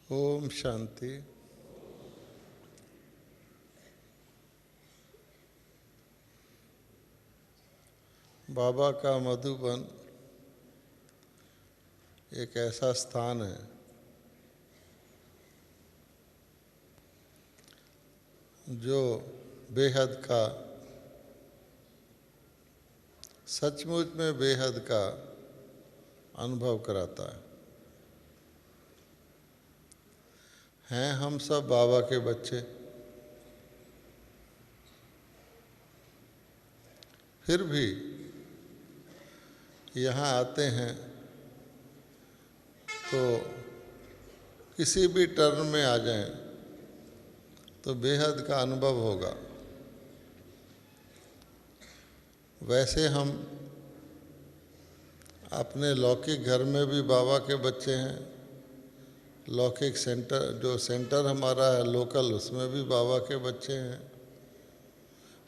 ओम शांति। बाबा का मधुबन एक ऐसा स्थान है जो बेहद का, सचमुच में बेहद का अनुभव कराता है। हैं हम सब बाबा के बच्चे, फिर भी यहाँ आते हैं तो किसी भी टर्न में आ जाएं तो बेहद का अनुभव होगा। वैसे हम अपने लौकिक घर में भी बाबा के बच्चे हैं, लौकिक सेंटर जो सेंटर हमारा है लोकल, उसमें भी बाबा के बच्चे हैं।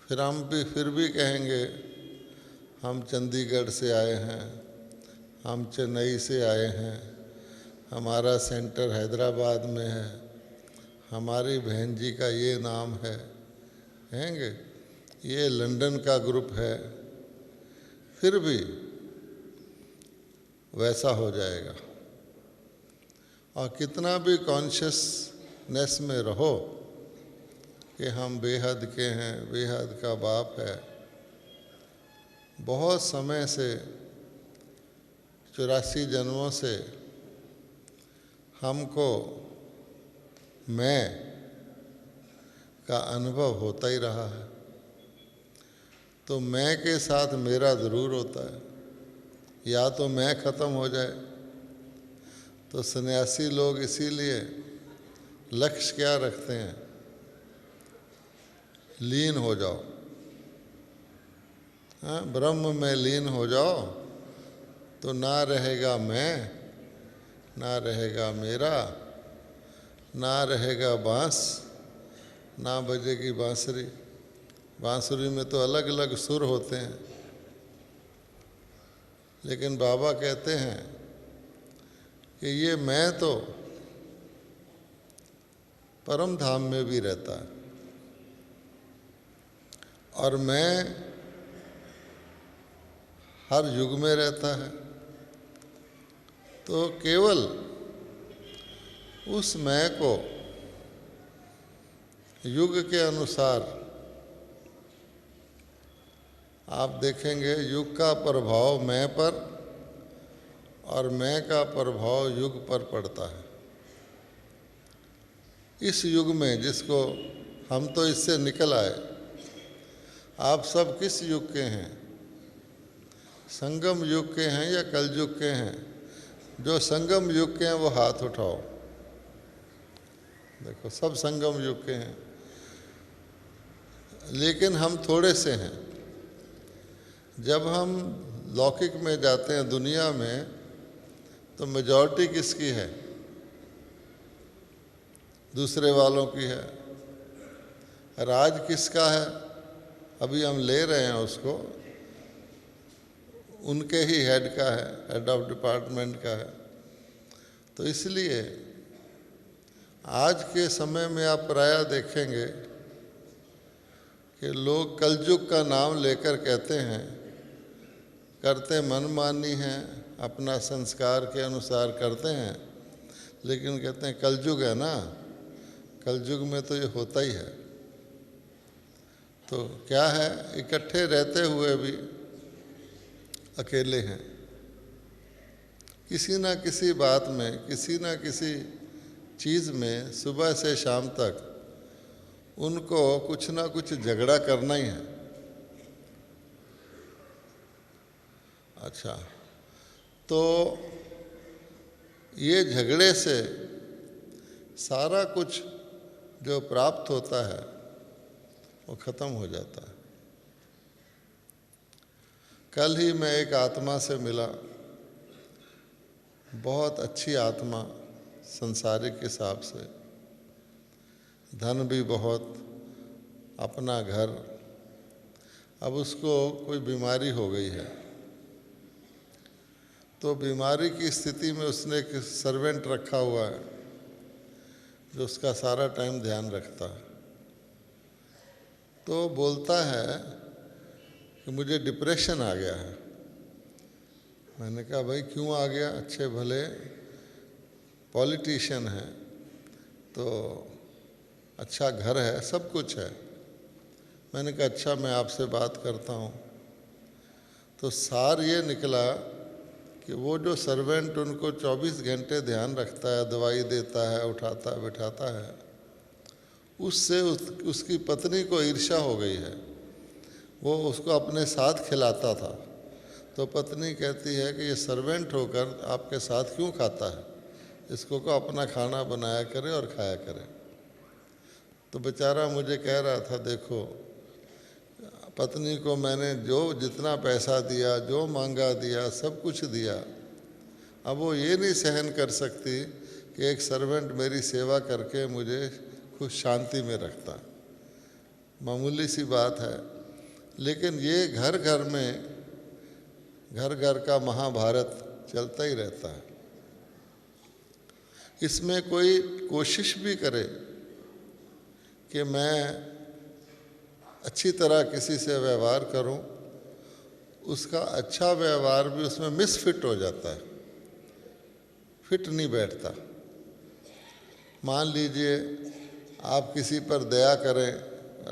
फिर भी कहेंगे हम चंडीगढ़ से आए हैं, हम चेन्नई से आए हैं, हमारा सेंटर हैदराबाद में है, हमारी बहन जी का ये नाम है, कहेंगे ये लंदन का ग्रुप है। फिर भी वैसा हो जाएगा। और कितना भी कॉन्शियसनेस में रहो कि हम बेहद के हैं, बेहद का बाप है, बहुत समय से 84 जन्मों से हमको मैं का अनुभव होता ही रहा है। तो मैं के साथ मेरा ज़रूर होता है। या तो मैं ख़त्म हो जाए, तो सन्यासी लोग इसीलिए लक्ष्य क्या रखते हैं, लीन हो जाओ। हाँ, ब्रह्म में लीन हो जाओ तो ना रहेगा मैं, ना रहेगा मेरा, ना रहेगा बांस, ना बजेगी बांसुरी। बांसुरी में तो अलग अलग सुर होते हैं, लेकिन बाबा कहते हैं कि ये मैं तो परम धाम में भी रहता है और मैं हर युग में रहता है। तो केवल उस मैं को युग के अनुसार आप देखेंगे, युग का प्रभाव मैं पर और मैं का प्रभाव युग पर पड़ता है। इस युग में जिसको हम तो इससे निकल आए, आप सब किस युग के हैं? संगम युग के हैं या कल युग के हैं? जो संगम युग के हैं वो हाथ उठाओ। देखो, सब संगम युग के हैं, लेकिन हम थोड़े से हैं। जब हम लौकिक में जाते हैं दुनिया में, तो मेजॉरिटी किसकी है? दूसरे वालों की है। राज किसका है? अभी हम ले रहे हैं उसको, उनके ही हेड का है, हेड ऑफ डिपार्टमेंट का है। तो इसलिए आज के समय में आप प्रायः देखेंगे कि लोग कलयुग का नाम लेकर कहते हैं, करते मनमानी हैं, अपना संस्कार के अनुसार करते हैं, लेकिन कहते हैं कलयुग है ना, कलयुग में तो ये होता ही है। तो क्या है, इकट्ठे रहते हुए भी अकेले हैं। किसी ना किसी बात में, किसी ना किसी चीज़ में सुबह से शाम तक उनको कुछ ना कुछ झगड़ा करना ही है। अच्छा, तो ये झगड़े से सारा कुछ जो प्राप्त होता है वो ख़त्म हो जाता है। कल ही मैं एक आत्मा से मिला, बहुत अच्छी आत्मा, संसारिक हिसाब से, धन भी बहुत, अपना घर। अब उसको कोई बीमारी हो गई है, तो बीमारी की स्थिति में उसने एक सर्वेंट रखा हुआ है जो उसका सारा टाइम ध्यान रखता है। तो बोलता है कि मुझे डिप्रेशन आ गया है। मैंने कहा भाई क्यों आ गया, अच्छे भले पॉलिटिशियन है, तो अच्छा घर है, सब कुछ है। मैंने कहा अच्छा मैं आपसे बात करता हूँ। तो सार ये निकला कि वो जो सर्वेंट उनको 24 घंटे ध्यान रखता है, दवाई देता है, उठाता बिठाता है, उससे उसकी पत्नी को ईर्ष्या हो गई है। वो उसको अपने साथ खिलाता था, तो पत्नी कहती है कि ये सर्वेंट होकर आपके साथ क्यों खाता है, इसको को अपना खाना बनाया करे और खाया करे। तो बेचारा मुझे कह रहा था देखो पत्नी को मैंने जो जितना पैसा दिया, जो मांगा दिया, सब कुछ दिया, अब वो ये नहीं सहन कर सकती कि एक सर्वेंट मेरी सेवा करके मुझे खुश शांति में रखता। मामूली सी बात है, लेकिन ये घर घर में, घर घर का महाभारत चलता ही रहता है। इसमें कोई कोशिश भी करे कि मैं अच्छी तरह किसी से व्यवहार करूं, उसका अच्छा व्यवहार भी उसमें मिसफिट हो जाता है, फिट नहीं बैठता। मान लीजिए आप किसी पर दया करें,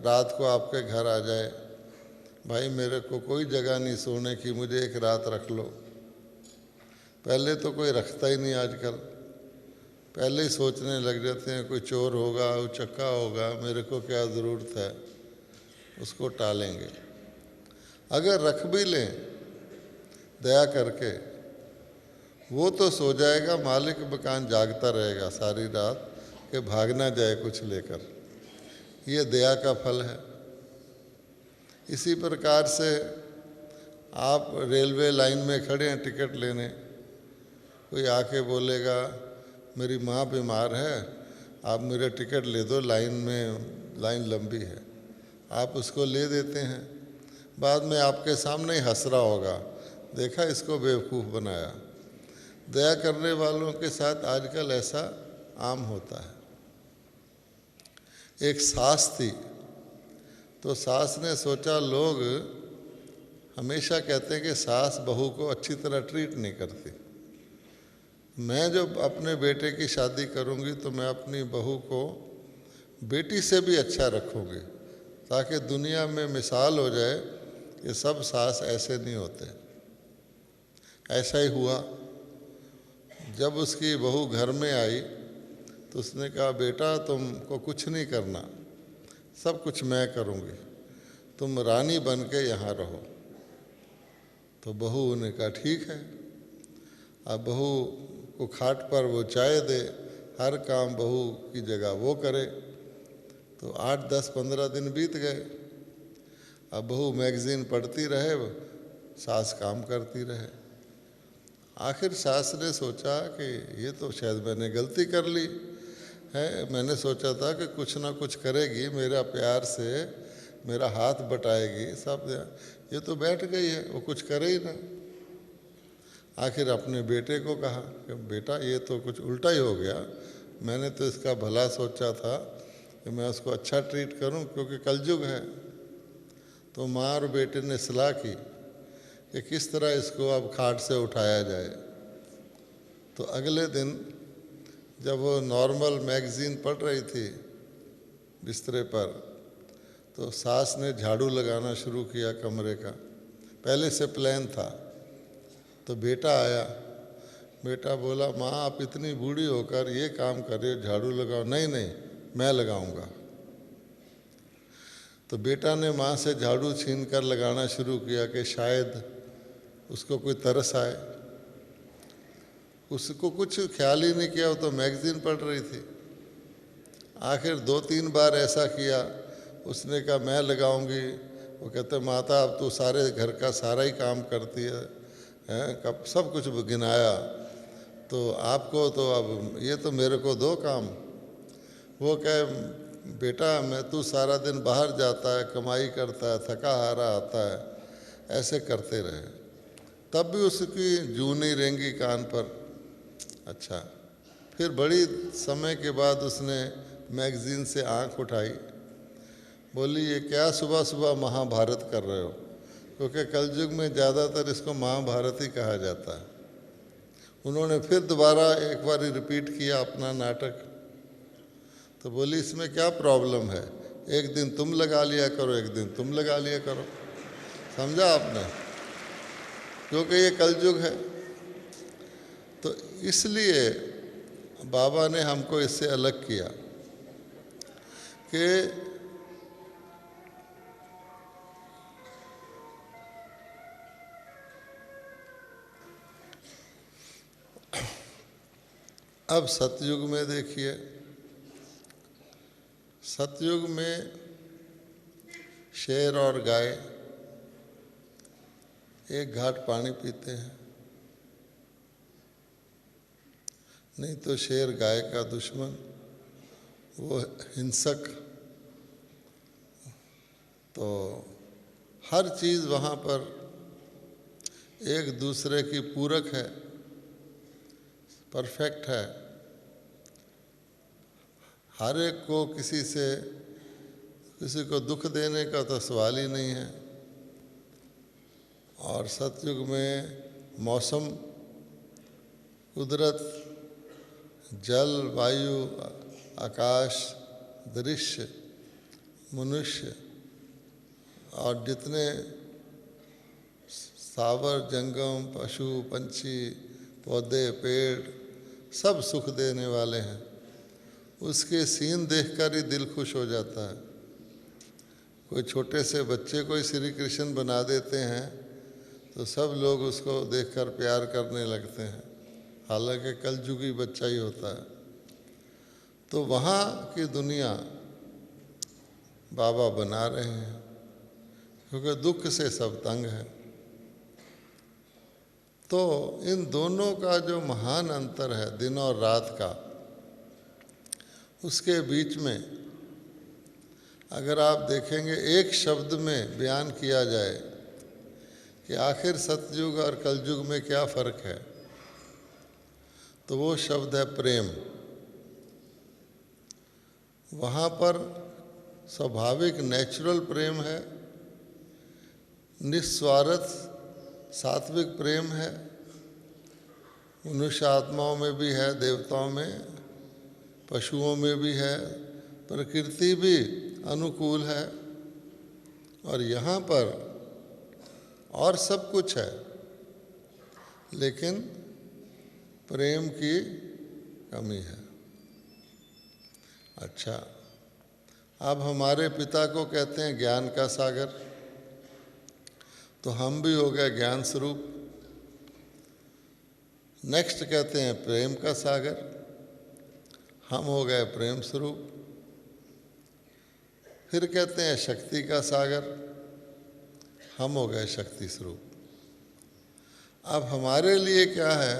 रात को आपके घर आ जाए, भाई मेरे को कोई जगह नहीं सोने की, मुझे एक रात रख लो। पहले तो कोई रखता ही नहीं आजकल, पहले ही सोचने लग जाते हैं कोई चोर होगा, उचक्का होगा, मेरे को क्या ज़रूरत है, उसको टालेंगे। अगर रख भी लें दया करके, वो तो सो जाएगा, मालिक मकान जागता रहेगा सारी रात कि भाग ना जाए कुछ लेकर। ये दया का फल है। इसी प्रकार से आप रेलवे लाइन में खड़े हैं टिकट लेने, कोई आके बोलेगा मेरी माँ बीमार है, आप मेरा टिकट ले दो, लाइन लंबी है, आप उसको ले देते हैं। बाद में आपके सामने ही हंस रहा होगा, देखा इसको बेवकूफ़ बनाया। दया करने वालों के साथ आजकल ऐसा आम होता है। एक सास थी, तो सास ने सोचा, लोग हमेशा कहते हैं कि सास बहू को अच्छी तरह ट्रीट नहीं करती, मैं जब अपने बेटे की शादी करूंगी तो मैं अपनी बहू को बेटी से भी अच्छा रखूंगी, ताकि दुनिया में मिसाल हो जाए कि सब सास ऐसे नहीं होते। ऐसा ही हुआ। जब उसकी बहू घर में आई तो उसने कहा बेटा तुमको कुछ नहीं करना, सब कुछ मैं करूंगी, तुम रानी बन के यहाँ रहो। तो बहू ने कहा ठीक है। अब बहू को खाट पर वो चाय दे, हर काम बहू की जगह वो करे। तो 8, 10, 15 दिन बीत गए। अब बहू मैगज़ीन पढ़ती रहे, सास काम करती रहे। आखिर सास ने सोचा कि ये तो शायद मैंने गलती कर ली है, मैंने सोचा था कि कुछ ना कुछ करेगी, मेरा प्यार से मेरा हाथ बटाएगी, सब, ये तो बैठ गई है, वो कुछ करे ही ना। आखिर अपने बेटे को कहा कि बेटा ये तो कुछ उल्टा ही हो गया, मैंने तो इसका भला सोचा था कि मैं उसको अच्छा ट्रीट करूं, क्योंकि कलयुग है। तो माँ और बेटे ने सलाह की कि किस तरह इसको अब खाट से उठाया जाए। तो अगले दिन जब वो नॉर्मल मैगज़ीन पढ़ रही थी बिस्तरे पर, तो सास ने झाड़ू लगाना शुरू किया कमरे का, पहले से प्लान था। तो बेटा आया, बेटा बोला माँ आप इतनी बूढ़ी होकर ये काम कर रहे हो, झाड़ू लगाओ। नहीं नहीं मैं लगाऊंगा। तो बेटा ने माँ से झाड़ू छीन कर लगाना शुरू किया कि शायद उसको कोई तरस आए। उसको कुछ ख्याल ही नहीं किया, वो तो मैगज़ीन पढ़ रही थी। आखिर 2-3 बार ऐसा किया, उसने कहा मैं लगाऊंगी। वो कहते माता अब तू सारे घर का सारा ही काम करती है, कब सब कुछ गिनाया, तो आपको तो अब ये तो मेरे को दो काम। वो कहे बेटा मैं तू सारा दिन बाहर जाता है, कमाई करता है, थका हारा आता है, ऐसे करते रहे। तब भी उसकी जू नहीं रेंगी कान पर। अच्छा, फिर बड़ी समय के बाद उसने मैगज़ीन से आंख उठाई, बोली ये क्या सुबह सुबह महाभारत कर रहे हो, क्योंकि कलयुग में ज़्यादातर इसको महाभारत ही कहा जाता है। उन्होंने फिर दोबारा एक बार रिपीट किया अपना नाटक, तो बोली इसमें क्या प्रॉब्लम है, एक दिन तुम लगा लिया करो, एक दिन तुम लगा लिया करो। समझा आपने? क्योंकि ये कलयुग है। तो इसलिए बाबा ने हमको इससे अलग किया कि अब सतयुग में देखिए, सतयुग में शेर और गाय एक घाट पानी पीते हैं, नहीं तो शेर गाय का दुश्मन, वो हिंसक। तो हर चीज़ वहाँ पर एक दूसरे की पूरक है, परफेक्ट है। हर एक को किसी को दुख देने का तो सवाल ही नहीं है। और सतयुग में मौसम, कुदरत, जल, वायु, आकाश, दृश्य, मनुष्य और जितने स्थावर जंगम, पशु पंछी, पौधे पेड़ सब सुख देने वाले हैं। उसके सीन देखकर ही दिल खुश हो जाता है। कोई छोटे से बच्चे को ही श्री कृष्ण बना देते हैं तो सब लोग उसको देखकर प्यार करने लगते हैं, हालांकि कलयुगी बच्चा ही होता है। तो वहाँ की दुनिया बाबा बना रहे हैं, क्योंकि दुख से सब तंग है। तो इन दोनों का जो महान अंतर है दिन और रात का, उसके बीच में अगर आप देखेंगे एक शब्द में बयान किया जाए कि आखिर सतयुग और कलयुग में क्या फ़र्क है, तो वो शब्द है प्रेम। वहाँ पर स्वाभाविक नेचुरल प्रेम है, निस्वार्थ सात्विक प्रेम है। मनुष्य आत्माओं में भी है, देवताओं में, पशुओं में भी है, प्रकृति भी अनुकूल है। और यहाँ पर और सब कुछ है, लेकिन प्रेम की कमी है। अच्छा, अब हमारे पिता को कहते हैं ज्ञान का सागर, तो हम भी हो गए ज्ञान स्वरूप। नेक्स्ट कहते हैं प्रेम का सागर, हम हो गए प्रेम स्वरूप। फिर कहते हैं शक्ति का सागर, हम हो गए शक्ति स्वरूप। अब हमारे लिए क्या है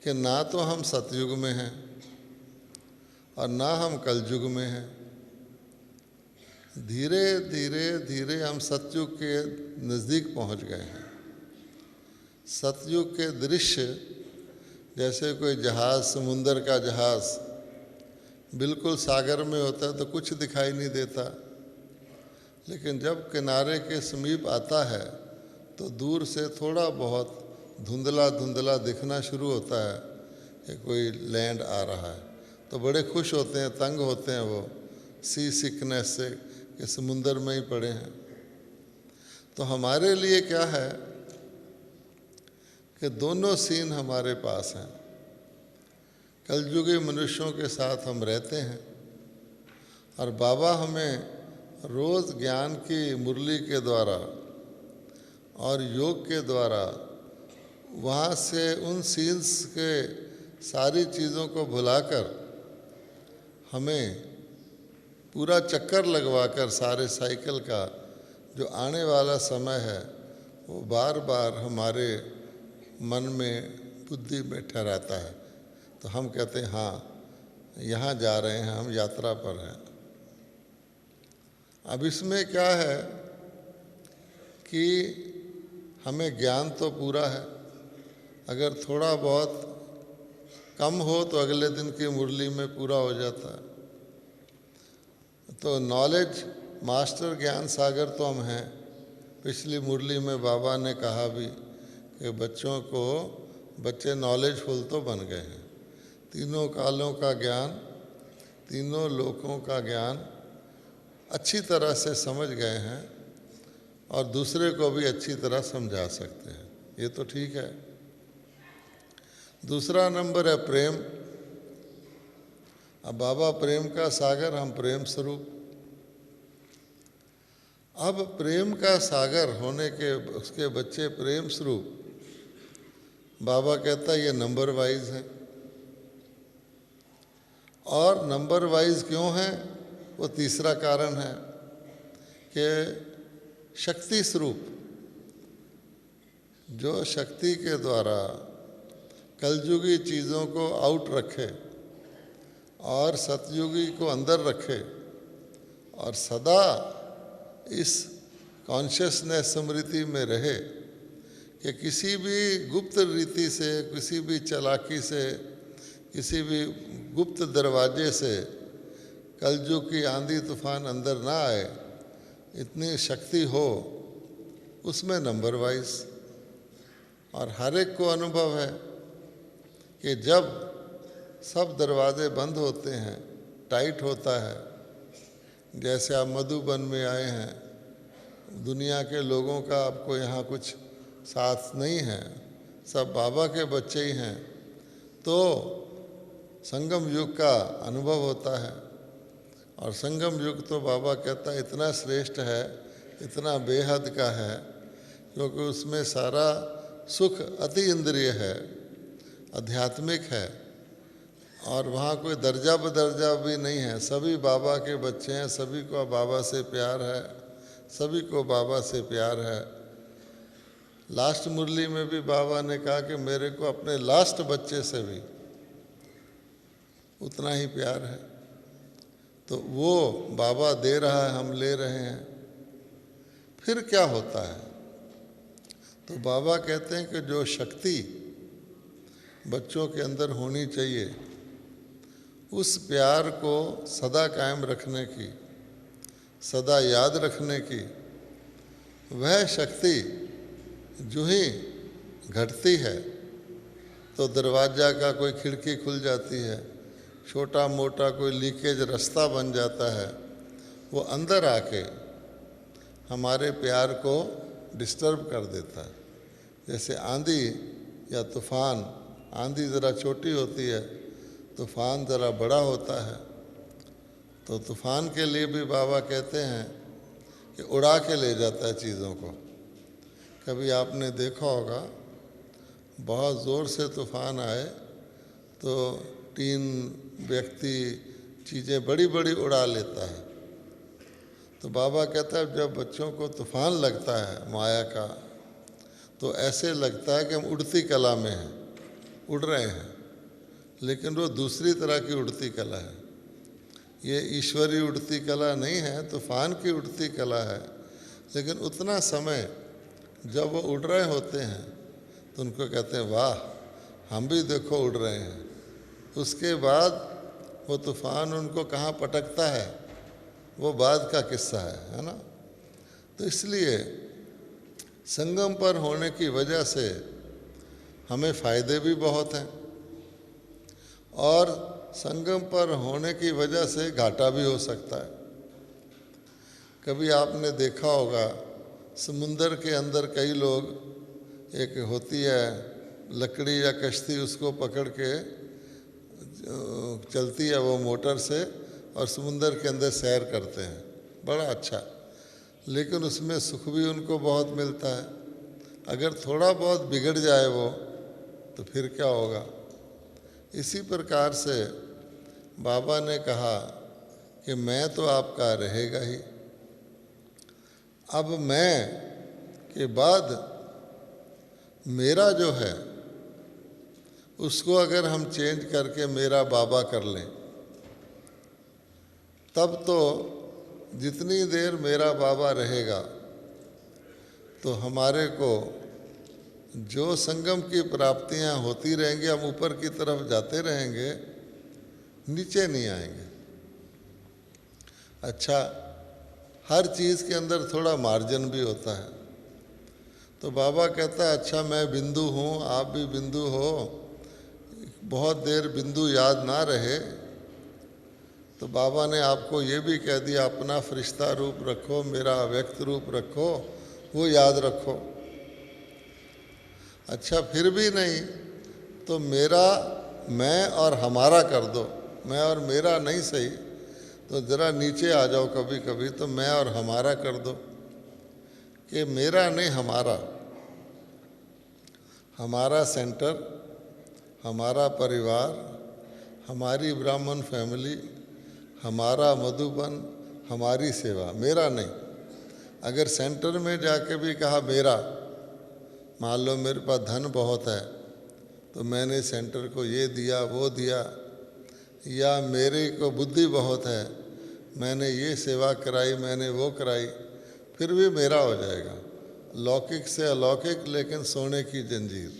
कि ना तो हम सतयुग में हैं और ना हम कलयुग में हैं। धीरे धीरे धीरे हम सतयुग के नज़दीक पहुंच गए हैं। सतयुग के दृश्य जैसे कोई जहाज़, समुंदर का जहाज़ बिल्कुल सागर में होता है तो कुछ दिखाई नहीं देता, लेकिन जब किनारे के समीप आता है तो दूर से थोड़ा बहुत धुंधला धुंधला दिखना शुरू होता है कि कोई लैंड आ रहा है। तो बड़े खुश होते हैं, तंग होते हैं वो सी सिकनेस से कि समुंदर में ही पड़े हैं। तो हमारे लिए क्या है कि दोनों सीन हमारे पास हैं। कलयुगी मनुष्यों के साथ हम रहते हैं और बाबा हमें रोज़ ज्ञान की मुरली के द्वारा और योग के द्वारा वहाँ से उन सीन्स के सारी चीज़ों को भुलाकर हमें पूरा चक्कर लगवाकर सारे साइकिल का जो आने वाला समय है वो बार बार हमारे मन में, बुद्धि में ठहराता है। तो हम कहते हैं हाँ, यहाँ जा रहे हैं, हम यात्रा पर हैं। अब इसमें क्या है कि हमें ज्ञान तो पूरा है, अगर थोड़ा बहुत कम हो तो अगले दिन की मुरली में पूरा हो जाता है। तो नॉलेज मास्टर ज्ञान सागर तो हम हैं। पिछली मुरली में बाबा ने कहा भी कि बच्चे नॉलेजफुल तो बन गए हैं, तीनों कालों का ज्ञान, तीनों लोकों का ज्ञान अच्छी तरह से समझ गए हैं और दूसरे को भी अच्छी तरह समझा सकते हैं। ये तो ठीक है। दूसरा नंबर है प्रेम। अब बाबा प्रेम का सागर, हम प्रेम स्वरूप। अब प्रेम का सागर होने के उसके बच्चे प्रेम स्वरूप, बाबा कहता है ये नंबर वाइज है। और नंबर वाइज क्यों है, वो तीसरा कारण है कि शक्ति स्वरूप, जो शक्ति के द्वारा कलयुगी चीज़ों को आउट रखे और सतयुगी को अंदर रखे और सदा इस कॉन्शियसनेस स्मृति में रहे कि किसी भी गुप्त रीति से, किसी भी चालाकी से, किसी भी गुप्त दरवाजे से कलयुग की आंधी तूफान अंदर ना आए, इतनी शक्ति हो उसमें नंबर वाइज। और हर एक को अनुभव है कि जब सब दरवाजे बंद होते हैं, टाइट होता है, जैसे आप मधुबन में आए हैं, दुनिया के लोगों का आपको यहाँ कुछ साथ नहीं है, सब बाबा के बच्चे ही हैं, तो संगम युग का अनुभव होता है। और संगम युग तो बाबा कहता है इतना श्रेष्ठ है, इतना बेहद का है, क्योंकि उसमें सारा सुख अति इंद्रिय है, आध्यात्मिक है, और वहाँ कोई दर्जा बदर्जा भी नहीं है। सभी बाबा के बच्चे हैं, सभी को बाबा से प्यार है, सभी को बाबा से प्यार है। लास्ट मुरली में भी बाबा ने कहा कि मेरे को अपने लास्ट बच्चे से भी उतना ही प्यार है। तो वो बाबा दे रहा है, हम ले रहे हैं। फिर क्या होता है, तो बाबा कहते हैं कि जो शक्ति बच्चों के अंदर होनी चाहिए, उस प्यार को सदा कायम रखने की, सदा याद रखने की, वह शक्ति जो ही घटती है तो दरवाज़ा का कोई खिड़की खुल जाती है, छोटा मोटा कोई लीकेज रास्ता बन जाता है, वो अंदर आके हमारे प्यार को डिस्टर्ब कर देता है। जैसे आंधी या तूफ़ान, आंधी ज़रा छोटी होती है, तूफ़ान ज़रा बड़ा होता है। तो तूफ़ान के लिए भी बाबा कहते हैं कि उड़ा के ले जाता है चीज़ों को। कभी आपने देखा होगा, बहुत ज़ोर से तूफ़ान आए तो 3 व्यक्ति चीज़ें बड़ी बड़ी उड़ा लेता है। तो बाबा कहता है जब बच्चों को तूफ़ान लगता है माया का, तो ऐसे लगता है कि हम उड़ती कला में हैं, उड़ रहे हैं, लेकिन वो दूसरी तरह की उड़ती कला है। ये ईश्वरी उड़ती कला नहीं है, तूफ़ान की उड़ती कला है। लेकिन उतना समय जब वो उड़ रहे होते हैं तो उनको कहते हैं वाह, हम भी देखो उड़ रहे हैं। उसके बाद वो तूफ़ान उनको कहाँ पटकता है, वो बाद का किस्सा है ना। तो इसलिए संगम पर होने की वजह से हमें फ़ायदे भी बहुत हैं, और संगम पर होने की वजह से घाटा भी हो सकता है। कभी आपने देखा होगा, समुंदर के अंदर कई लोग, एक होती है लकड़ी या कश्ती, उसको पकड़ के चलती है वो मोटर से, और समुंदर के अंदर सैर करते हैं, बड़ा अच्छा। लेकिन उसमें सुख भी उनको बहुत मिलता है। अगर थोड़ा बहुत बिगड़ जाए वो, तो फिर क्या होगा। इसी प्रकार से बाबा ने कहा कि मैं तो आपका रहेगा ही। अब मैं के बाद मेरा जो है उसको अगर हम चेंज करके मेरा बाबा कर लें, तब तो जितनी देर मेरा बाबा रहेगा तो हमारे को जो संगम की प्राप्तियां होती रहेंगी, हम ऊपर की तरफ जाते रहेंगे, नीचे नहीं आएंगे। अच्छा, हर चीज़ के अंदर थोड़ा मार्जिन भी होता है। तो बाबा कहता है अच्छा मैं बिंदु हूँ, आप भी बिंदु हो, बहुत देर बिंदु याद ना रहे तो बाबा ने आपको ये भी कह दिया अपना फरिश्ता रूप रखो, मेरा अव्यक्त रूप रखो, वो याद रखो। अच्छा फिर भी नहीं तो मेरा, मैं और हमारा कर दो। मैं और मेरा नहीं सही तो ज़रा नीचे आ जाओ कभी कभी, तो मैं और हमारा कर दो, कि मेरा नहीं हमारा। हमारा सेंटर, हमारा परिवार, हमारी ब्राह्मण फैमिली, हमारा मधुबन, हमारी सेवा, मेरा नहीं। अगर सेंटर में जाके भी कहा मेरा, मान लो मेरे पास धन बहुत है तो मैंने सेंटर को ये दिया वो दिया, या मेरे को बुद्धि बहुत है मैंने ये सेवा कराई मैंने वो कराई, फिर भी मेरा हो जाएगा। लौकिक से अलौकिक लेकिन सोने की जंजीर,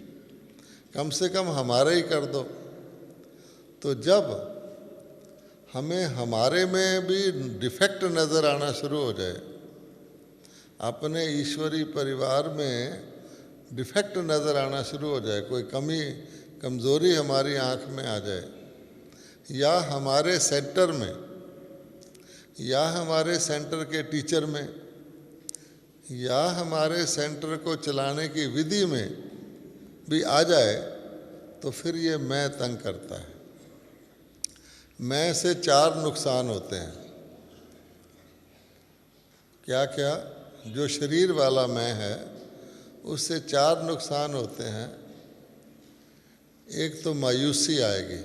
कम से कम हमारा ही कर दो। तो जब हमें हमारे में भी डिफेक्ट नज़र आना शुरू हो जाए, अपने ईश्वरी परिवार में डिफेक्ट नज़र आना शुरू हो जाए, कोई कमी कमज़ोरी हमारी आँख में आ जाए, या हमारे सेंटर में, या हमारे सेंटर के टीचर में, या हमारे सेंटर को चलाने की विधि में भी आ जाए, तो फिर ये मैं तंग करता है। मैं से 4 नुकसान होते हैं। क्या क्या? जो शरीर वाला मैं है उससे 4 नुकसान होते हैं। एक तो मायूसी आएगी,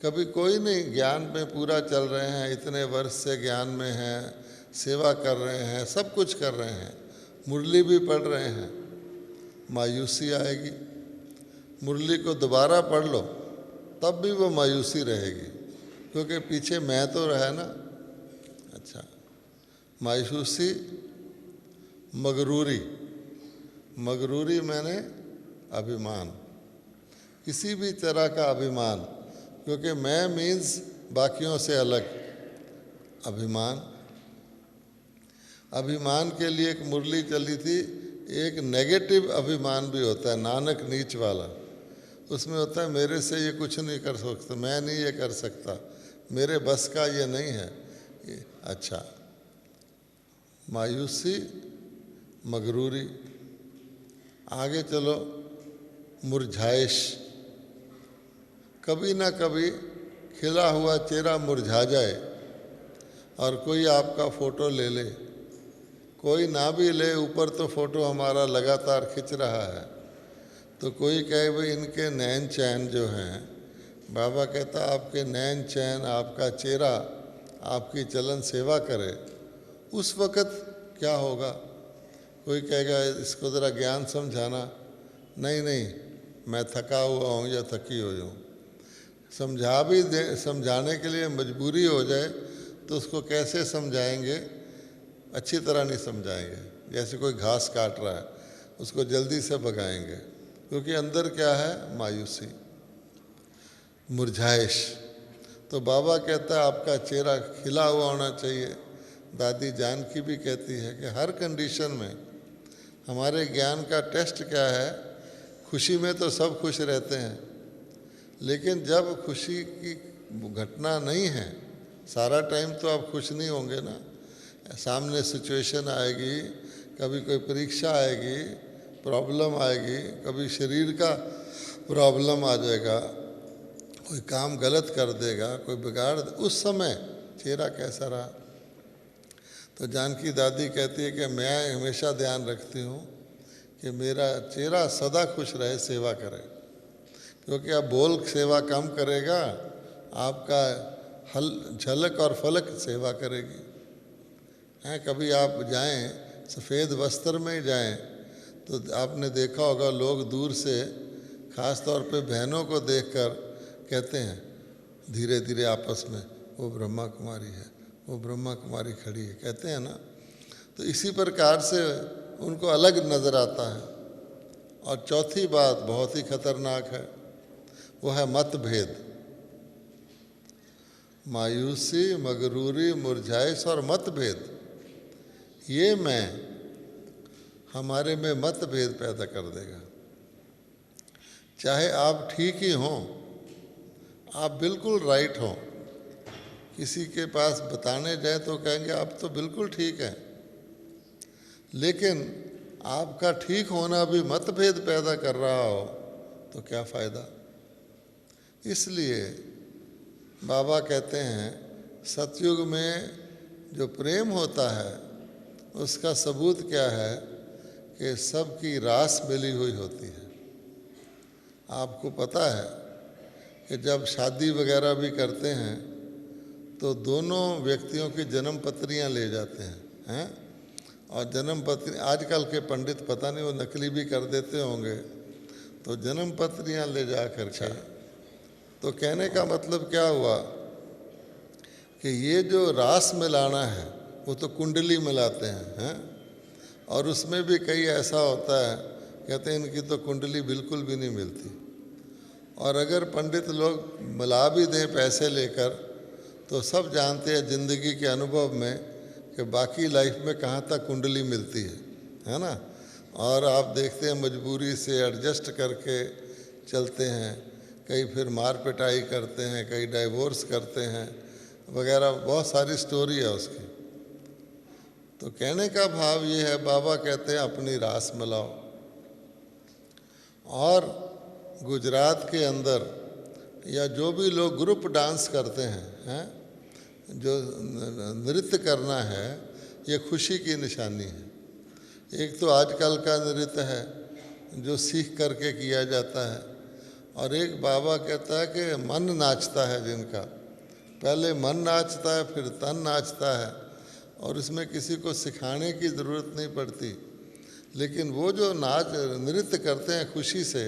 कभी कोई नहीं, ज्ञान में पूरा चल रहे हैं, इतने वर्ष से ज्ञान में हैं, सेवा कर रहे हैं, सब कुछ कर रहे हैं, मुरली भी पढ़ रहे हैं, मायूसी आएगी। मुरली को दोबारा पढ़ लो तब भी वो मायूसी रहेगी, क्योंकि पीछे मैं तो रहा ना। अच्छा, मायूसी, मगरूरी, मगरूरी मैंने अभिमान, किसी भी तरह का अभिमान, क्योंकि मैं मीन्स बाकियों से अलग, अभिमान। अभिमान के लिए एक मुरली चली थी, एक नेगेटिव अभिमान भी होता है, नानक नीच वाला। उसमें होता है मेरे से ये कुछ नहीं कर सकता, मैं नहीं ये कर सकता, मेरे बस का ये नहीं है। अच्छा, मायूसी, मगरूरी। आगे चलो, मुरझाइश, कभी ना कभी खिला हुआ चेहरा मुरझा जाए और कोई आपका फ़ोटो ले ले, कोई ना भी ले, ऊपर तो फ़ोटो हमारा लगातार खिंच रहा है, तो कोई कहे भाई इनके नैन चैन जो हैं, बाबा कहता आपके नैन चैन, आपका चेहरा आपकी चलन सेवा करे, उस वक़्त क्या होगा? कोई कहेगा इसको ज़रा ज्ञान समझाना, नहीं नहीं मैं थका हुआ हूँ या थकी हुई हूँ। समझा भी दे, समझाने के लिए मजबूरी हो जाए तो उसको कैसे समझाएंगे? अच्छी तरह नहीं समझाएंगे, जैसे कोई घास काट रहा है उसको जल्दी से भगाएंगे, क्योंकि अंदर क्या है? मायूसी, मुरझाइश। तो बाबा कहता है आपका चेहरा खिला हुआ होना चाहिए। दादी जानकी भी कहती है कि हर कंडीशन में हमारे ज्ञान का टेस्ट क्या है? खुशी में तो सब खुश रहते हैं, लेकिन जब खुशी की घटना नहीं है, सारा टाइम तो आप खुश नहीं होंगे ना, सामने सिचुएशन आएगी, कभी कोई परीक्षा आएगी, प्रॉब्लम आएगी, कभी शरीर का प्रॉब्लम आ जाएगा, कोई काम गलत कर देगा, कोई बिगाड़, उस समय चेहरा कैसा रहा? तो जानकी दादी कहती है कि मैं हमेशा ध्यान रखती हूँ कि मेरा चेहरा सदा खुश रहे, सेवा करे, क्योंकि अब बोल सेवा कम करेगा, आपका हल झलक और फलक सेवा करेगी। हैं, कभी आप जाएं सफ़ेद वस्त्र में जाएं तो आपने देखा होगा लोग दूर से, ख़ास तौर पे बहनों को देखकर कहते हैं धीरे धीरे आपस में, वो ब्रह्मा कुमारी है, वो ब्रह्मा कुमारी खड़ी है, कहते हैं ना। तो इसी प्रकार से उनको अलग नज़र आता है। और चौथी बात बहुत ही खतरनाक है, वो है मतभेद। मायूसी, मगरूरी, मुरझाइश और मतभेद, ये मैं हमारे में मतभेद पैदा कर देगा। चाहे आप ठीक ही हों, आप बिल्कुल राइट हों, किसी के पास बताने जाए तो कहेंगे आप तो बिल्कुल ठीक हैं, लेकिन आपका ठीक होना भी मतभेद पैदा कर रहा हो तो क्या फ़ायदा। इसलिए बाबा कहते हैं सतयुग में जो प्रेम होता है उसका सबूत क्या है कि सबकी रास मिली हुई होती है। आपको पता है कि जब शादी वगैरह भी करते हैं तो दोनों व्यक्तियों की जन्म पत्रियाँ ले जाते हैं और जन्म पत्री आजकल के पंडित पता नहीं वो नकली भी कर देते होंगे, तो जन्म पत्रियाँ ले जा कर के, तो कहने का मतलब क्या हुआ कि ये जो रास मिलाना है वो तो कुंडली मिलाते हैं और उसमें भी कई ऐसा होता है, कहते हैं इनकी तो कुंडली बिल्कुल भी नहीं मिलती। और अगर पंडित लोग मिला भी दें पैसे लेकर तो सब जानते हैं ज़िंदगी के अनुभव में कि बाकी लाइफ में कहाँ तक कुंडली मिलती है ना। और आप देखते हैं मजबूरी से एडजस्ट करके चलते हैं, कई फिर मार पिटाई करते हैं, कई डाइवोर्स करते हैं वगैरह, बहुत सारी स्टोरी है उसकी। तो कहने का भाव ये है, बाबा कहते हैं अपनी रास मिलाओ। और गुजरात के अंदर या जो भी लोग ग्रुप डांस करते हैं, जो नृत्य करना है ये खुशी की निशानी है। एक तो आजकल का नृत्य है जो सीख करके किया जाता है, और एक बाबा कहता है कि मन नाचता है जिनका, पहले मन नाचता है फिर तन नाचता है, और इसमें किसी को सिखाने की ज़रूरत नहीं पड़ती। लेकिन वो जो नाच नृत्य करते हैं खुशी से,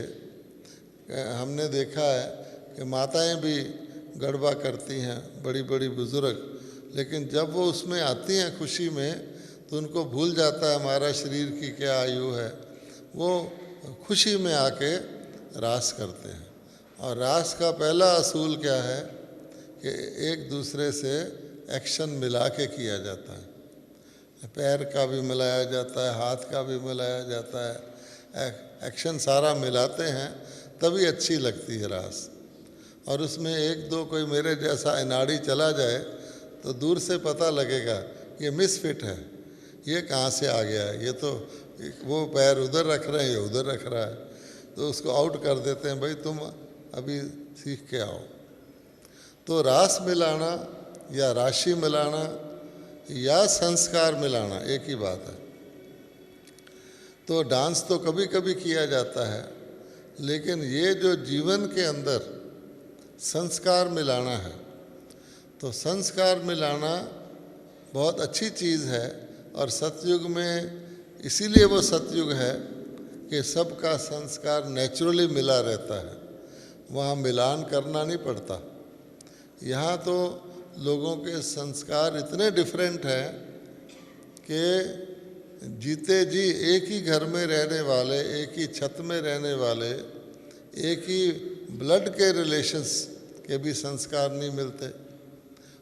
हमने देखा है कि माताएं भी गरबा करती हैं, बड़ी बड़ी बुज़ुर्ग, लेकिन जब वो उसमें आती हैं खुशी में तो उनको भूल जाता है हमारा शरीर की क्या आयु है, वो खुशी में आके रास करते हैं। और रास का पहला असूल क्या है कि एक दूसरे से एक्शन मिला के किया जाता है, पैर का भी मिलाया जाता है, हाथ का भी मिलाया जाता है, एक्शन सारा मिलाते हैं तभी अच्छी लगती है रास। और उसमें एक दो कोई मेरे जैसा अनाड़ी चला जाए तो दूर से पता लगेगा ये मिसफिट है, ये कहाँ से आ गया है, ये तो वो पैर उधर रख रहे हैं, ये उधर रख रहा है, तो उसको आउट कर देते हैं, भाई तुम अभी सीख के आओ। तो रास मिलाना या राशि मिलाना या संस्कार मिलाना एक ही बात है। तो डांस तो कभी कभी किया जाता है, लेकिन ये जो जीवन के अंदर संस्कार मिलाना है, तो संस्कार मिलाना बहुत अच्छी चीज़ है। और सतयुग में इसीलिए वो सतयुग है कि सबका संस्कार नेचुरली मिला रहता है, वहाँ मिलान करना नहीं पड़ता। यहाँ तो लोगों के संस्कार इतने डिफरेंट हैं कि जीते जी एक ही घर में रहने वाले, एक ही छत में रहने वाले, एक ही ब्लड के रिलेशंस के भी संस्कार नहीं मिलते,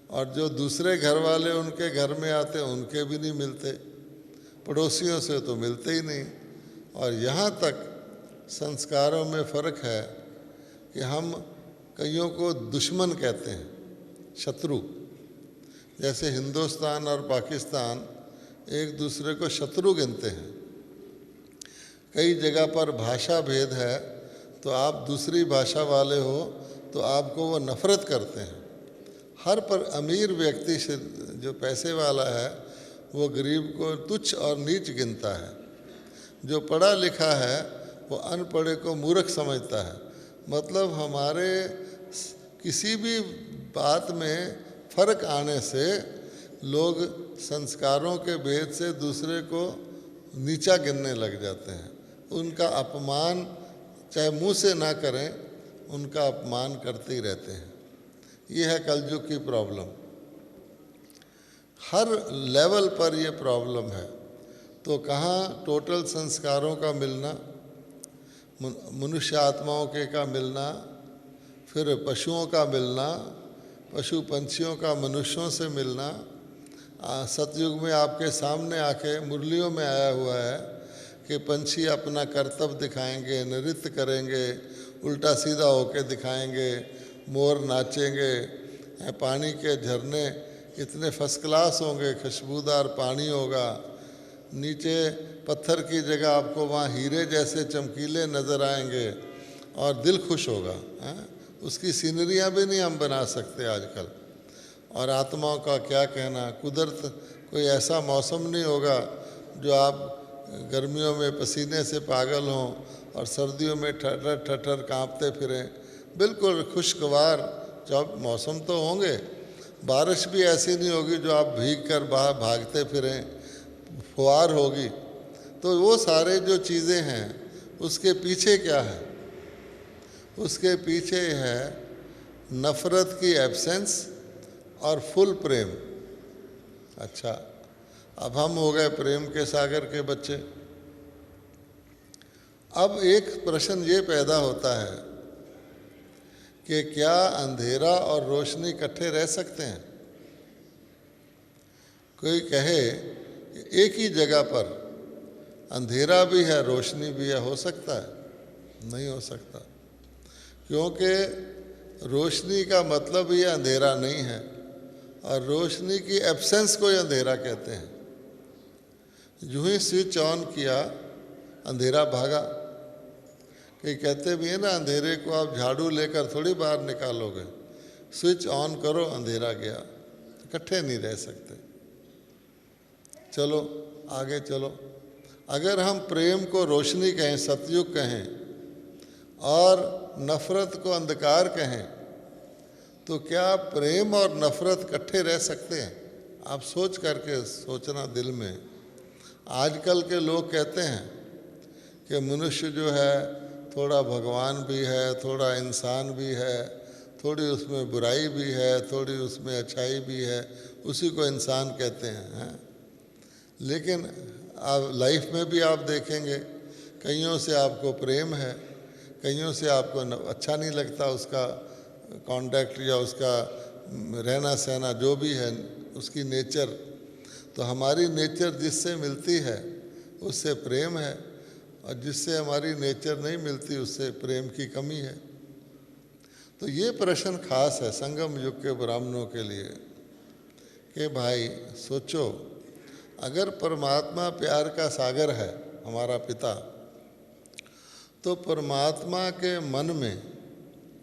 और जो दूसरे घर वाले उनके घर में आते हैं उनके भी नहीं मिलते, पड़ोसियों से तो मिलते ही नहीं। और यहाँ तक संस्कारों में फ़र्क है कि हम कईयों को दुश्मन कहते हैं, शत्रु। जैसे हिंदुस्तान और पाकिस्तान एक दूसरे को शत्रु गिनते हैं। कई जगह पर भाषा भेद है, तो आप दूसरी भाषा वाले हो तो आपको वो नफ़रत करते हैं। हर पर अमीर व्यक्ति से जो पैसे वाला है वो गरीब को तुच्छ और नीच गिनता है, जो पढ़ा लिखा है वो अनपढ़े को मूर्ख समझता है। मतलब हमारे किसी भी बात में फ़र्क आने से लोग संस्कारों के भेद से दूसरे को नीचा गिनने लग जाते हैं। उनका अपमान चाहे मुंह से ना करें, उनका अपमान करते ही रहते हैं। ये है कलयुग की प्रॉब्लम, हर लेवल पर ये प्रॉब्लम है। तो कहाँ टोटल संस्कारों का मिलना, मनुष्य आत्माओं के का मिलना, फिर पशुओं का मिलना, पशु पंछियों का मनुष्यों से मिलना। सतयुग में आपके सामने आके मुरलियों में आया हुआ है कि पंछी अपना कर्तव्य दिखाएंगे, नृत्य करेंगे, उल्टा सीधा होके दिखाएंगे, मोर नाचेंगे, पानी के झरने इतने फर्स्ट क्लास होंगे, खुशबूदार पानी होगा, नीचे पत्थर की जगह आपको वहाँ हीरे जैसे चमकीले नज़र आएंगे और दिल खुश होगा। उसकी सीनरियाँ भी नहीं हम बना सकते आजकल। और आत्माओं का क्या कहना, कुदरत कोई ऐसा मौसम नहीं होगा जो आप गर्मियों में पसीने से पागल हों और सर्दियों में ठटर ठटर काँपते फिरें। बिल्कुल खुशगवार जब मौसम तो होंगे। बारिश भी ऐसी नहीं होगी जो आप भीग कर बाहर भागते फिरें, फुहार होगी। तो वो सारे जो चीज़ें हैं उसके पीछे क्या है? उसके पीछे है नफ़रत की एब्सेंस और फुल प्रेम। अच्छा, अब हम हो गए प्रेम के सागर के बच्चे। अब एक प्रश्न ये पैदा होता है कि क्या अंधेरा और रोशनी इकट्ठे रह सकते हैं? कोई कहे कि एक ही जगह पर अंधेरा भी है रोशनी भी है, हो सकता है? नहीं हो सकता, क्योंकि रोशनी का मतलब ही अंधेरा नहीं है और रोशनी की एब्सेंस को ही अंधेरा कहते हैं। यूं ही स्विच ऑन किया, अंधेरा भागा। कई कहते भी है ना, अंधेरे को आप झाड़ू लेकर थोड़ी बाहर निकालोगे, स्विच ऑन करो अंधेरा गया। इकट्ठे नहीं रह सकते। चलो आगे चलो। अगर हम प्रेम को रोशनी कहें, सतयुग कहें, और नफ़रत को अंधकार कहें, तो क्या प्रेम और नफ़रत इकट्ठे रह सकते हैं? आप सोच करके सोचना दिल में। आजकल के लोग कहते हैं कि मनुष्य जो है थोड़ा भगवान भी है, थोड़ा इंसान भी है, थोड़ी उसमें बुराई भी है, थोड़ी उसमें अच्छाई भी है, उसी को इंसान कहते हैं। लेकिन आप लाइफ में भी आप देखेंगे, कईयों से आपको प्रेम है, कईयों से आपको अच्छा नहीं लगता उसका कॉन्डक्ट या उसका रहना सहना जो भी है, उसकी नेचर। तो हमारी नेचर जिससे मिलती है उससे प्रेम है, और जिससे हमारी नेचर नहीं मिलती उससे प्रेम की कमी है। तो ये प्रश्न खास है संगम युग के ब्राह्मणों के लिए कि भाई सोचो, अगर परमात्मा प्यार का सागर है हमारा पिता, तो परमात्मा के मन में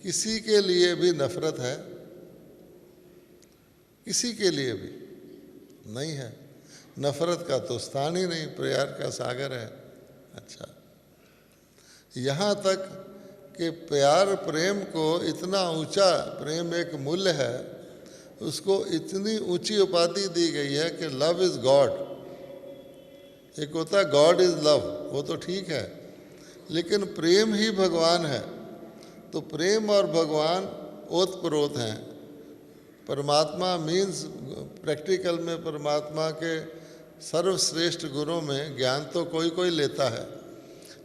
किसी के लिए भी नफ़रत है? किसी के लिए भी नहीं है। नफ़रत का तो स्थान ही नहीं, प्यार का सागर है। अच्छा, यहाँ तक कि प्यार प्रेम को इतना ऊंचा, प्रेम एक मूल्य है, उसको इतनी ऊंची उपाधि दी गई है कि लव इज़ गॉड। एक होता है गॉड इज़ लव, वो तो ठीक है, लेकिन प्रेम ही भगवान है। तो प्रेम और भगवान ओतप्रोत हैं। परमात्मा मीन्स प्रैक्टिकल में परमात्मा के सर्वश्रेष्ठ गुणों में ज्ञान तो कोई कोई लेता है,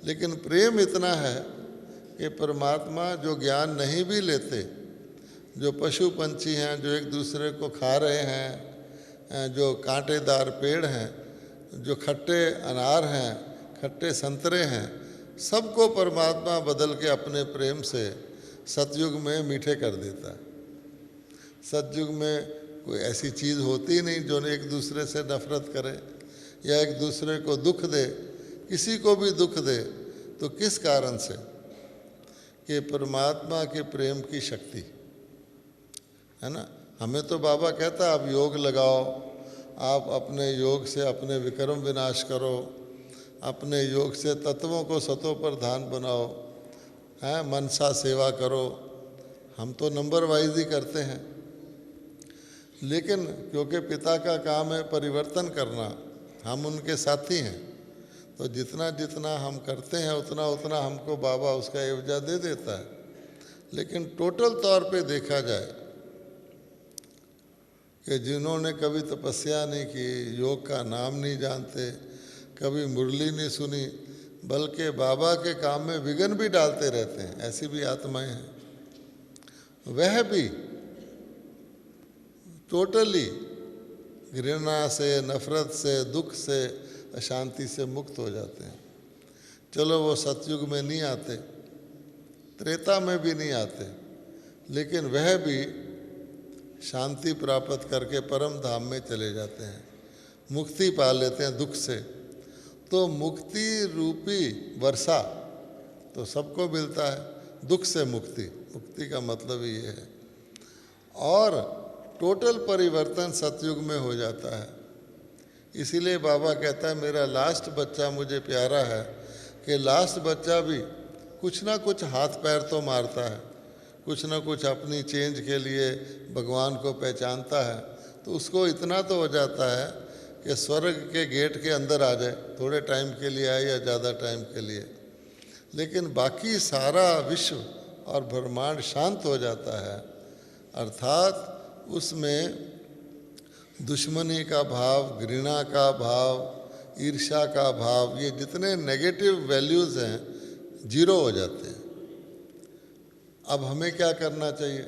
लेकिन प्रेम इतना है कि परमात्मा जो ज्ञान नहीं भी लेते, जो पशु पंछी हैं जो एक दूसरे को खा रहे हैं, जो कांटेदार पेड़ हैं, जो खट्टे अनार हैं, खट्टे संतरे हैं, सबको परमात्मा बदल के अपने प्रेम से सतयुग में मीठे कर देता है। सतयुग में कोई ऐसी चीज़ होती नहीं जो एक दूसरे से नफ़रत करे या एक दूसरे को दुख दे। किसी को भी दुख दे तो किस कारण से? कि परमात्मा के प्रेम की शक्ति है ना। हमें तो बाबा कहता आप योग लगाओ, आप अपने योग से अपने विक्रम विनाश करो, अपने योग से तत्वों को सतों पर ध्यान बनाओ, हैं, मनसा सेवा करो। हम तो नंबर वाइज ही करते हैं, लेकिन क्योंकि पिता का काम है परिवर्तन करना, हम उनके साथी हैं, तो जितना जितना हम करते हैं उतना उतना हमको बाबा उसका एवजा दे देता है। लेकिन टोटल तौर पे देखा जाए कि जिन्होंने कभी तपस्या नहीं की, योग का नाम नहीं जानते, कभी मुरली नहीं सुनी, बल्कि बाबा के काम में विघ्न भी डालते रहते हैं, ऐसी भी आत्माएं हैं। वह भी टोटली घृणा से, नफरत से, दुख से, अशांति से मुक्त हो जाते हैं। चलो वो सतयुग में नहीं आते, त्रेता में भी नहीं आते, लेकिन वह भी शांति प्राप्त करके परम धाम में चले जाते हैं, मुक्ति पा लेते हैं दुख से। तो मुक्ति रूपी वर्षा तो सबको मिलता है, दुख से मुक्ति, मुक्ति का मतलब ही ये है। और टोटल परिवर्तन सतयुग में हो जाता है। इसीलिए बाबा कहता है मेरा लास्ट बच्चा मुझे प्यारा है, कि लास्ट बच्चा भी कुछ ना कुछ हाथ पैर तो मारता है, कुछ ना कुछ अपनी चेंज के लिए भगवान को पहचानता है। तो उसको इतना तो हो जाता है कि स्वर्ग के गेट के अंदर आ जाए, थोड़े टाइम के लिए आए या ज़्यादा टाइम के लिए, लेकिन बाकी सारा विश्व और ब्रह्मांड शांत हो जाता है। अर्थात उसमें दुश्मनी का भाव, घृणा का भाव, ईर्ष्या का भाव, ये जितने नेगेटिव वैल्यूज़ हैं जीरो हो जाते हैं। अब हमें क्या करना चाहिए?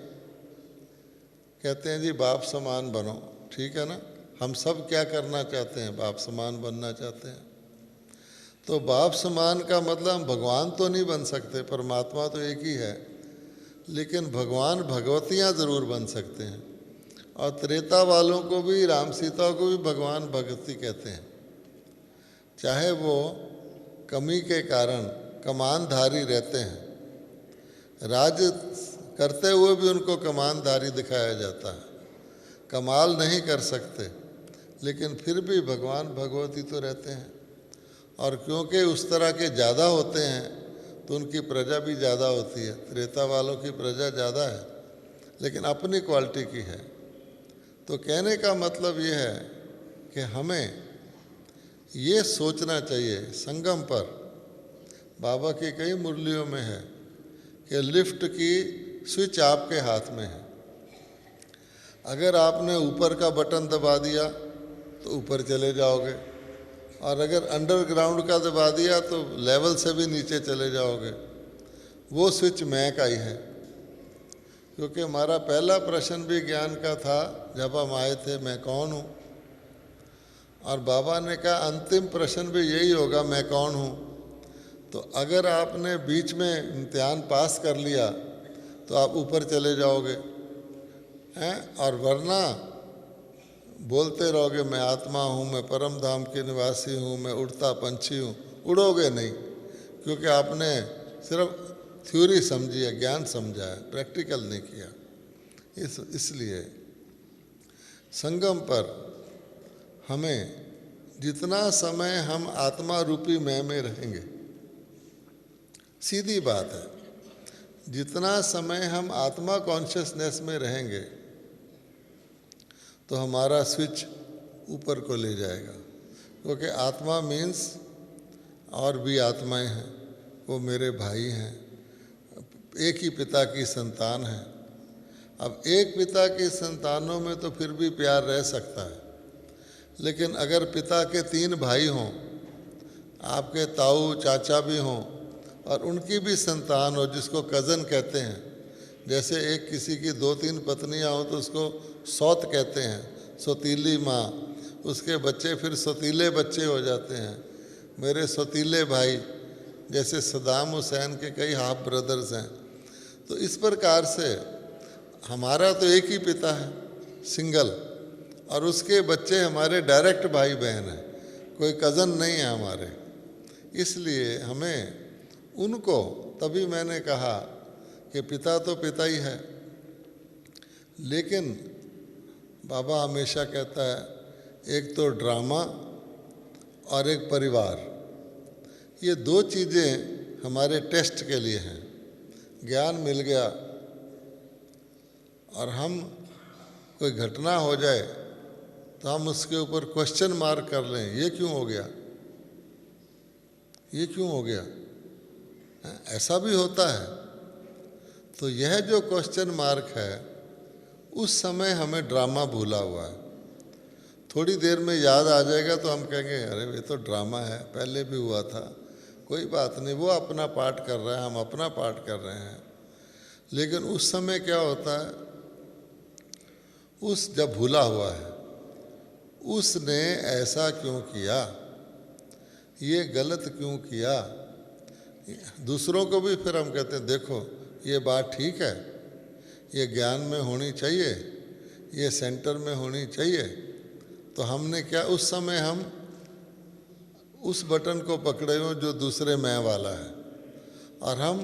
कहते हैं जी बाप समान बनो, ठीक है ना। हम सब क्या करना चाहते हैं? बाप समान बनना चाहते हैं। तो बाप समान का मतलब हम भगवान तो नहीं बन सकते, परमात्मा तो एक ही है, लेकिन भगवान भगवतियाँ ज़रूर बन सकते हैं। और त्रेता वालों को भी, राम सीता को भी भगवान भगवती कहते हैं, चाहे वो कमी के कारण कमानधारी रहते हैं, राज करते हुए भी उनको कमानधारी दिखाया जाता है, कमाल नहीं कर सकते, लेकिन फिर भी भगवान भगवती तो रहते हैं। और क्योंकि उस तरह के ज़्यादा होते हैं तो उनकी प्रजा भी ज़्यादा होती है। त्रेता वालों की प्रजा ज़्यादा है, लेकिन अपनी क्वालिटी की है। तो कहने का मतलब ये है कि हमें ये सोचना चाहिए, संगम पर बाबा की कई मुरलियों में है कि लिफ्ट की स्विच आपके हाथ में है। अगर आपने ऊपर का बटन दबा दिया तो ऊपर चले जाओगे, और अगर अंडरग्राउंड का दबा दिया तो लेवल से भी नीचे चले जाओगे। वो स्विच मैं का ही है। क्योंकि हमारा पहला प्रश्न भी ज्ञान का था जब हम आए थे, मैं कौन हूँ। और बाबा ने कहा अंतिम प्रश्न भी यही होगा, मैं कौन हूँ। तो अगर आपने बीच में इम्तिहान पास कर लिया तो आप ऊपर चले जाओगे हैं, और वरना बोलते रहोगे मैं आत्मा हूँ, मैं परम धाम के निवासी हूँ, मैं उड़ता पंछी हूँ, उड़ोगे नहीं। क्योंकि आपने सिर्फ थ्योरी समझी है, ज्ञान समझा है, प्रैक्टिकल नहीं किया। इसलिए संगम पर हमें जितना समय हम आत्मा रूपी मैं में रहेंगे, सीधी बात है, जितना समय हम आत्मा कॉन्शियसनेस में रहेंगे तो हमारा स्विच ऊपर को ले जाएगा। क्योंकि आत्मा मीन्स और भी आत्माएं हैं, वो मेरे भाई हैं, एक ही पिता की संतान है। अब एक पिता की संतानों में तो फिर भी प्यार रह सकता है, लेकिन अगर पिता के 3 भाई हों, आपके ताऊ चाचा भी हों, और उनकी भी संतान हो जिसको कज़न कहते हैं, जैसे एक किसी की 2-3 पत्नियां हो तो उसको सौत कहते हैं, सौतीली माँ, उसके बच्चे फिर सौतीले बच्चे हो जाते हैं, मेरे सौतीले भाई, जैसे सद्दाम हुसैन के कई हाफ ब्रदर्स हैं। तो इस प्रकार से हमारा तो एक ही पिता है, सिंगल, और उसके बच्चे हमारे डायरेक्ट भाई बहन हैं, कोई कज़न नहीं है हमारे। इसलिए हमें उनको, तभी मैंने कहा कि पिता तो पिता ही है, लेकिन बाबा हमेशा कहता है एक तो ड्रामा और एक परिवार, ये 2 चीज़ें हमारे टेस्ट के लिए हैं। ज्ञान मिल गया और हम कोई घटना हो जाए तो हम उसके ऊपर क्वेश्चन मार्क कर लें, ये क्यों हो गया, ये क्यों हो गया, ऐसा भी होता है। तो यह जो क्वेश्चन मार्क है, उस समय हमें ड्रामा भूला हुआ है। थोड़ी देर में याद आ जाएगा तो हम कहेंगे अरे ये तो ड्रामा है, पहले भी हुआ था, कोई बात नहीं, वो अपना पार्ट कर रहा है, हम अपना पार्ट कर रहे हैं। लेकिन उस समय क्या होता है, उस जब भूला हुआ है, उसने ऐसा क्यों किया, ये गलत क्यों किया, दूसरों को भी फिर हम कहते हैं देखो ये बात ठीक है, ये ज्ञान में होनी चाहिए, ये सेंटर में होनी चाहिए। तो हमने क्या, उस समय हम उस बटन को पकड़े हुए जो दूसरे मैं वाला है, और हम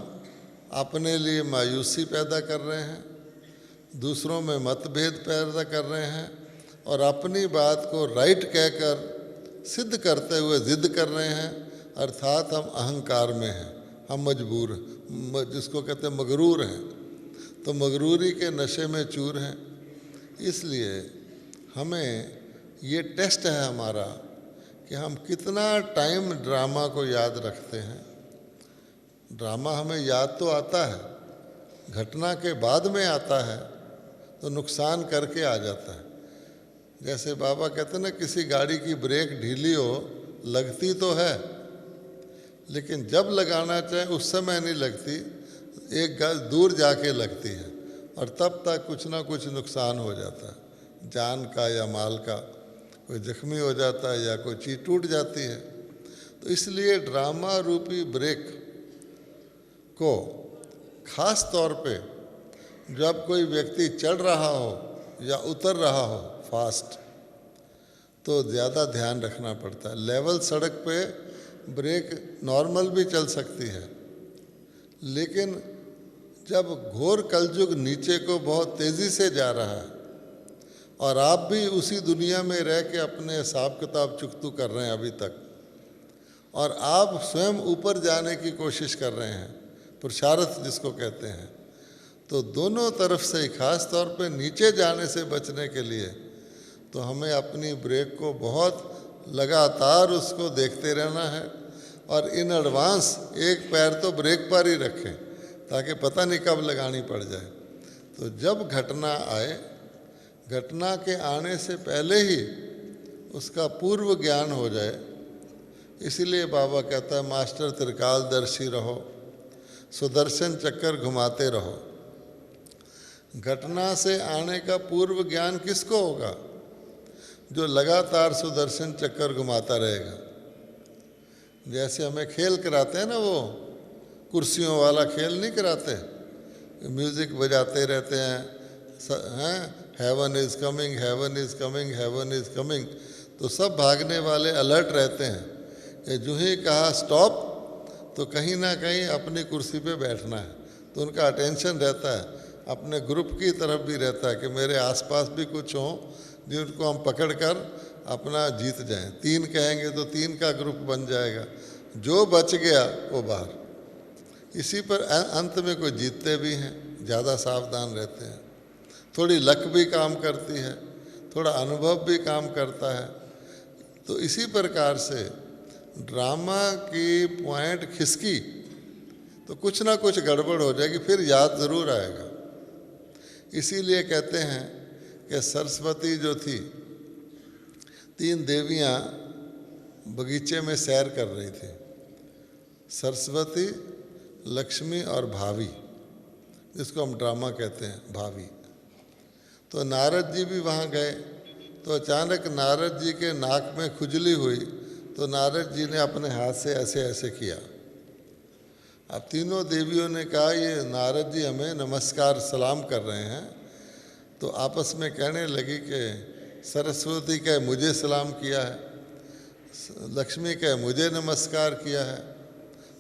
अपने लिए मायूसी पैदा कर रहे हैं, दूसरों में मतभेद पैदा कर रहे हैं, और अपनी बात को राइट कहकर सिद्ध करते हुए जिद कर रहे हैं। अर्थात हम अहंकार में हैं, हम मजबूर, जिसको कहते हैं मगरूर हैं, तो मगरूरी के नशे में चूर हैं। इसलिए हमें ये टेस्ट है हमारा कि हम कितना टाइम ड्रामा को याद रखते हैं। ड्रामा हमें याद तो आता है, घटना के बाद में आता है तो नुकसान करके आ जाता है। जैसे बाबा कहते हैं ना, किसी गाड़ी की ब्रेक ढीली हो, लगती तो है लेकिन जब लगाना चाहे उस समय नहीं लगती, एक गज दूर जाके लगती है, और तब तक कुछ ना कुछ नुकसान हो जाता है, जान का या माल का, कोई जख्मी हो जाता है या कोई चीज़ टूट जाती है। तो इसलिए ड्रामा रूपी ब्रेक को खास तौर पे जब कोई व्यक्ति चढ़ रहा हो या उतर रहा हो फास्ट, तो ज़्यादा ध्यान रखना पड़ता है। लेवल सड़क पे ब्रेक नॉर्मल भी चल सकती है, लेकिन जब घोर कलयुग नीचे को बहुत तेज़ी से जा रहा है और आप भी उसी दुनिया में रह के अपने हिसाब किताब चुकतू कर रहे हैं अभी तक, और आप स्वयं ऊपर जाने की कोशिश कर रहे हैं, पुरुषार्थ जिसको कहते हैं, तो दोनों तरफ से, खास तौर पे नीचे जाने से बचने के लिए, तो हमें अपनी ब्रेक को बहुत लगातार उसको देखते रहना है, और इन एडवांस एक पैर तो ब्रेक पर ही रखें ताकि पता नहीं कब लगानी पड़ जाए। तो जब घटना आए, घटना के आने से पहले ही उसका पूर्व ज्ञान हो जाए। इसीलिए बाबा कहता है मास्टर त्रिकालदर्शी रहो, सुदर्शन चक्कर घुमाते रहो। घटना से आने का पूर्व ज्ञान किसको होगा? जो लगातार सुदर्शन चक्कर घुमाता रहेगा। जैसे हमें खेल कराते हैं ना, वो कुर्सियों वाला खेल नहीं कराते, म्यूज़िक बजाते रहते हैं, heaven is coming, heaven is coming, heaven is coming, तो सब भागने वाले अलर्ट रहते हैं। ये जो ही कहा स्टॉप, तो कहीं ना कहीं अपनी कुर्सी पे बैठना है, तो उनका अटेंशन रहता है, अपने ग्रुप की तरफ भी रहता है कि मेरे आसपास भी कुछ हों जिनको हम पकड़ कर अपना जीत जाएं। 3 कहेंगे तो 3 का ग्रुप बन जाएगा, जो बच गया वो बाहर। इसी पर अंत में कोई जीतते भी हैं, ज़्यादा सावधान रहते हैं। थोड़ी लक भी काम करती है, थोड़ा अनुभव भी काम करता है। तो इसी प्रकार से ड्रामा की पॉइंट खिसकी तो कुछ ना कुछ गड़बड़ हो जाएगी, फिर याद ज़रूर आएगा। इसीलिए कहते हैं कि सरस्वती जो थी, 3 देवियाँ बगीचे में सैर कर रही थी, सरस्वती, लक्ष्मी और भावी, जिसको हम ड्रामा कहते हैं, भावी। तो नारद जी भी वहाँ गए, तो अचानक नारद जी के नाक में खुजली हुई, तो नारद जी ने अपने हाथ से ऐसे ऐसे किया। अब तीनों देवियों ने कहा ये नारद जी हमें नमस्कार सलाम कर रहे हैं, तो आपस में कहने लगी कि सरस्वती कहे मुझे सलाम किया है, लक्ष्मी कहे मुझे नमस्कार किया है,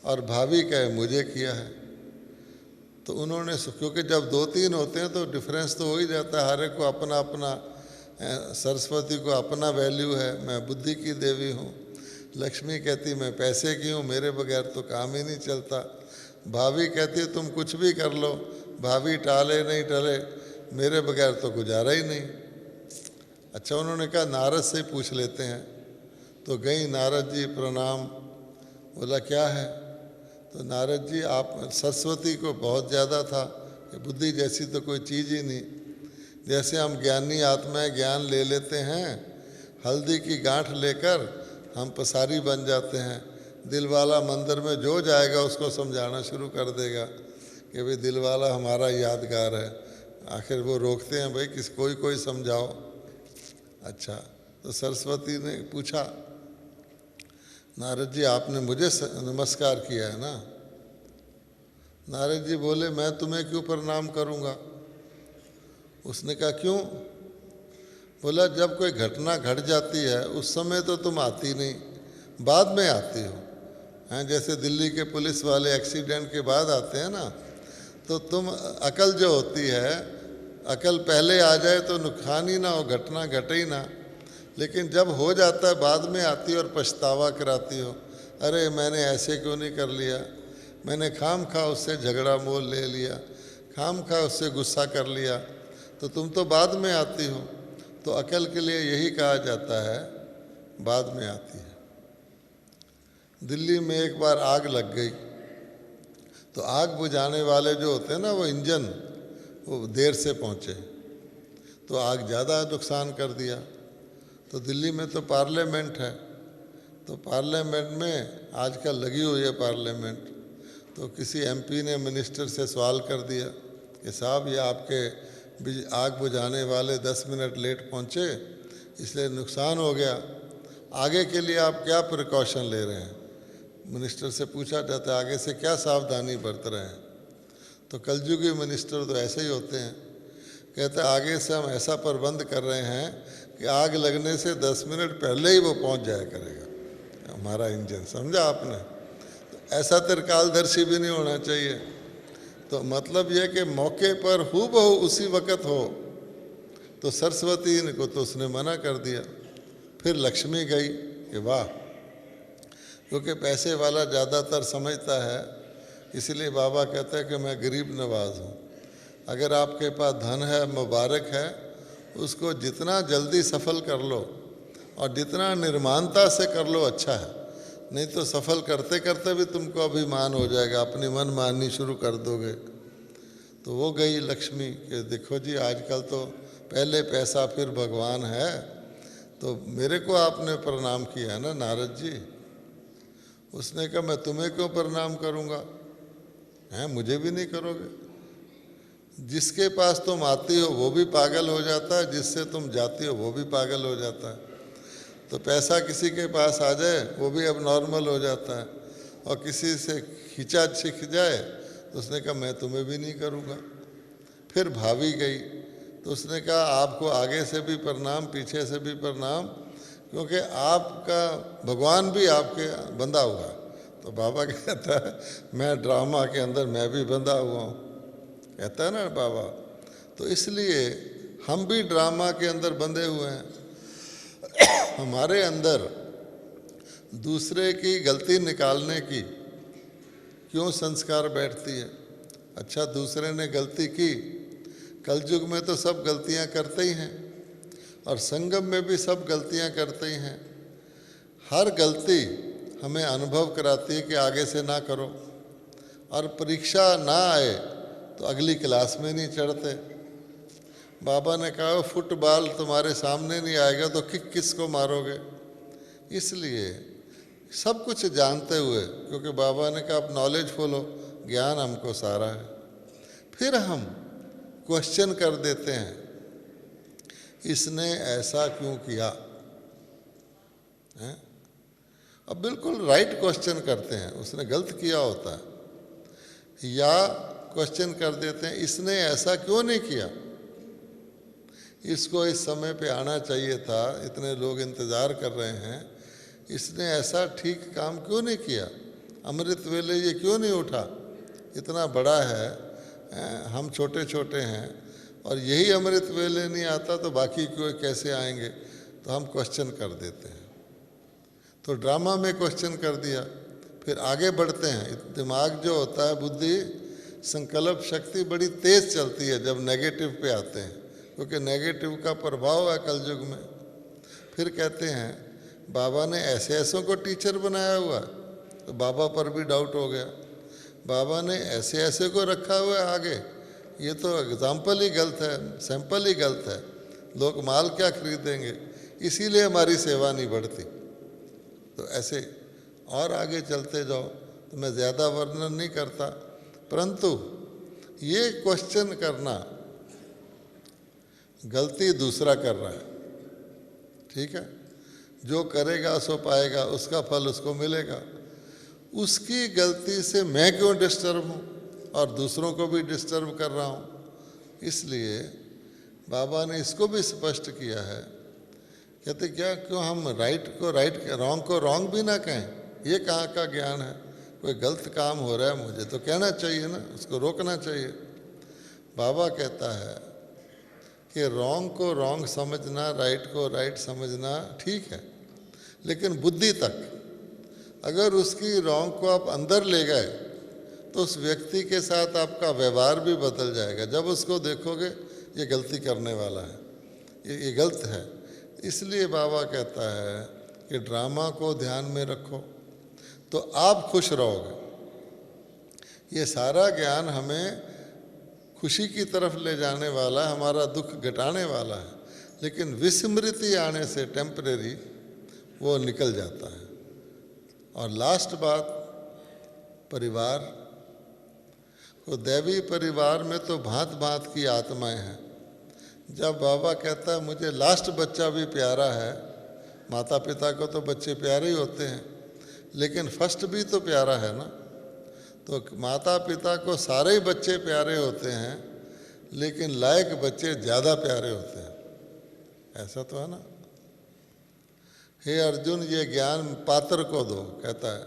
और भाभी कहे मुझे किया है। तो उन्होंने, क्योंकि जब 2-3 होते हैं तो डिफरेंस तो हो ही जाता है, हर एक को अपना अपना, सरस्वती को अपना वैल्यू है, मैं बुद्धि की देवी हूँ, लक्ष्मी कहती मैं पैसे की हूँ, मेरे बगैर तो काम ही नहीं चलता, भाभी कहती तुम कुछ भी कर लो, भाभी टाले नहीं टले, मेरे बगैर तो गुजारा ही नहीं। अच्छा, उन्होंने कहा नारद से ही पूछ लेते हैं। तो गई, नारद जी प्रणाम। बोला क्या है? तो नारद जी आप, सरस्वती को बहुत ज़्यादा था कि बुद्धि जैसी तो कोई चीज़ ही नहीं। जैसे हम ज्ञानी आत्माएं ज्ञान ले लेते हैं, हल्दी की गांठ लेकर हम पसारी बन जाते हैं, दिलवाला मंदिर में जो जाएगा उसको समझाना शुरू कर देगा कि भाई दिलवाला हमारा यादगार है। आखिर वो रोकते हैं भाई कोई कोई समझाओ। अच्छा, तो सरस्वती ने पूछा, नारद जी आपने मुझे नमस्कार किया है ना? नारद जी बोले, मैं तुम्हें क्यों प्रणाम करूँगा? उसने कहा क्यों? बोला, जब कोई घटना घट जाती है उस समय तो तुम आती नहीं, बाद में आती हो। हैं, जैसे दिल्ली के पुलिस वाले एक्सीडेंट के बाद आते हैं ना, तो तुम अकल जो होती है, अकल पहले आ जाए तो नुकसान ही ना हो, घटना घटे ही ना। लेकिन जब हो जाता है बाद में आती हो और पछतावा कराती हो, अरे मैंने ऐसे क्यों नहीं कर लिया, मैंने खाम खा उससे झगड़ा मोल ले लिया, खाम खा उससे गुस्सा कर लिया, तो तुम तो बाद में आती हो। तो अकल के लिए यही कहा जाता है, बाद में आती है। दिल्ली में एक बार आग लग गई, तो आग बुझाने वाले जो होते हैं ना, वो इंजन, वो देर से पहुँचे, तो आग ज़्यादा नुकसान कर दिया। तो दिल्ली में तो पार्लियामेंट है, तो पार्लियामेंट में आजकल लगी हुई है पार्लियामेंट, तो किसी एमपी ने मिनिस्टर से सवाल कर दिया कि साहब ये आपके आग बुझाने वाले 10 मिनट लेट पहुँचे, इसलिए नुकसान हो गया, आगे के लिए आप क्या प्रिकॉशन ले रहे हैं? मिनिस्टर से पूछा जाता है आगे से क्या सावधानी बरत रहे हैं? तो कलयुगी मिनिस्टर तो ऐसे ही होते हैं, कहते हैं आगे से हम ऐसा प्रबंध कर रहे हैं कि आग लगने से 10 मिनट पहले ही वो पहुंच जाया करेगा हमारा इंजन। समझा आपने? तो ऐसा त्रिकालदर्शी भी नहीं होना चाहिए। तो मतलब यह कि मौके पर हूबहू उसी वक़्त हो। तो सरस्वती को तो उसने मना कर दिया। फिर लक्ष्मी गई कि वाह, क्योंकि पैसे वाला ज़्यादातर समझता है, इसलिए बाबा कहते हैं कि मैं गरीब नवाज हूँ। अगर आपके पास धन है, मुबारक है, उसको जितना जल्दी सफल कर लो और जितना निर्माणता से कर लो अच्छा है, नहीं तो सफल करते करते भी तुमको अभिमान हो जाएगा, अपनी मन माननी शुरू कर दोगे। तो वो गई लक्ष्मी कि देखो जी आजकल तो पहले पैसा फिर भगवान है, तो मेरे को आपने प्रणाम किया है ना नारद जी। उसने कहा मैं तुम्हें क्यों प्रणाम करूँगा, हैं मुझे भी नहीं करोगे? जिसके पास तुम आती हो वो भी पागल हो जाता है, जिससे तुम जाती हो वो भी पागल हो जाता है। तो पैसा किसी के पास आ जाए वो भी अब नॉर्मल हो जाता है, और किसी से खींचा छिक जाए तो उसने कहा मैं तुम्हें भी नहीं करूँगा। फिर भाभी गई तो उसने कहा आपको आगे से भी प्रणाम, पीछे से भी प्रणाम, क्योंकि आपका भगवान भी आपके बंधा हुआ है। तो बाबा कहता है मैं ड्रामा के अंदर मैं भी बंधा हुआ हूँ, कहता है ना बाबा। तो इसलिए हम भी ड्रामा के अंदर बंधे हुए हैं। हमारे अंदर दूसरे की गलती निकालने की क्यों संस्कार बैठती है? अच्छा दूसरे ने गलती की, कलयुग में तो सब गलतियां करते ही हैं और संगम में भी सब गलतियां करते ही हैं। हर गलती हमें अनुभव कराती है कि आगे से ना करो, और परीक्षा ना आए तो अगली क्लास में नहीं चढ़ते। बाबा ने कहा फुटबॉल तुम्हारे सामने नहीं आएगा तो किक किसको मारोगे? इसलिए सब कुछ जानते हुए, क्योंकि बाबा ने कहा आप नॉलेजफुल हो, ज्ञान हमको सारा है, फिर हम क्वेश्चन कर देते हैं इसने ऐसा क्यों किया है? अब बिल्कुल राइट क्वेश्चन करते हैं, उसने गलत किया होता है, या क्वेश्चन कर देते हैं इसने ऐसा क्यों नहीं किया, इसको इस समय पे आना चाहिए था, इतने लोग इंतज़ार कर रहे हैं, इसने ऐसा ठीक काम क्यों नहीं किया, अमृत वेले ये क्यों नहीं उठा, इतना बड़ा है, हम छोटे छोटे हैं, और यही अमृत वेले नहीं आता तो बाकी क्यों कैसे आएंगे? तो हम क्वेश्चन कर देते हैं। तो ड्रामा में क्वेश्चन कर दिया, फिर आगे बढ़ते हैं। दिमाग जो होता है, बुद्धि, संकल्प शक्ति बड़ी तेज़ चलती है जब नेगेटिव पे आते हैं, क्योंकि नेगेटिव का प्रभाव है कलयुग में। फिर कहते हैं बाबा ने ऐसे ऐसों को टीचर बनाया हुआ, तो बाबा पर भी डाउट हो गया। बाबा ने ऐसे ऐसे को रखा हुआ है आगे, ये तो एग्जाम्पल ही गलत है, सैंपल ही गलत है, लोग माल क्या खरीदेंगे, इसीलिए हमारी सेवा नहीं बढ़ती। तो ऐसे और आगे चलते जाओ, तो मैं ज़्यादा वर्णन नहीं करता, परंतु ये क्वेश्चन करना गलती दूसरा कर रहा है, ठीक है। जो करेगा सो पाएगा, उसका फल उसको मिलेगा। उसकी गलती से मैं क्यों डिस्टर्ब हूँ और दूसरों को भी डिस्टर्ब कर रहा हूँ। इसलिए बाबा ने इसको भी स्पष्ट किया है। कहते क्या क्यों हम राइट को राइट, रॉन्ग को रॉन्ग भी ना कहें, ये कहाँ का ज्ञान है। कोई गलत काम हो रहा है मुझे तो कहना चाहिए ना, उसको रोकना चाहिए। बाबा कहता है कि रॉन्ग को रॉन्ग समझना, राइट को राइट समझना ठीक है, लेकिन बुद्धि तक। अगर उसकी रॉन्ग को आप अंदर ले गए तो उस व्यक्ति के साथ आपका व्यवहार भी बदल जाएगा। जब उसको देखोगे ये गलती करने वाला है, ये गलत है। इसलिए बाबा कहता है कि ड्रामा को ध्यान में रखो तो आप खुश रहोगे। ये सारा ज्ञान हमें खुशी की तरफ ले जाने वाला, हमारा दुख घटाने वाला है, लेकिन विस्मृति आने से टेम्परेरी वो निकल जाता है। और लास्ट बात, परिवार को, दैवी परिवार में तो भांत भांत की आत्माएं हैं। जब बाबा कहता है मुझे लास्ट बच्चा भी प्यारा है, माता पिता को तो बच्चे प्यारे ही होते हैं, लेकिन फर्स्ट भी तो प्यारा है ना। तो माता पिता को सारे ही बच्चे प्यारे होते हैं, लेकिन लायक बच्चे ज़्यादा प्यारे होते हैं, ऐसा तो है ना। हे अर्जुन, ये ज्ञान पात्र को दो, कहता है।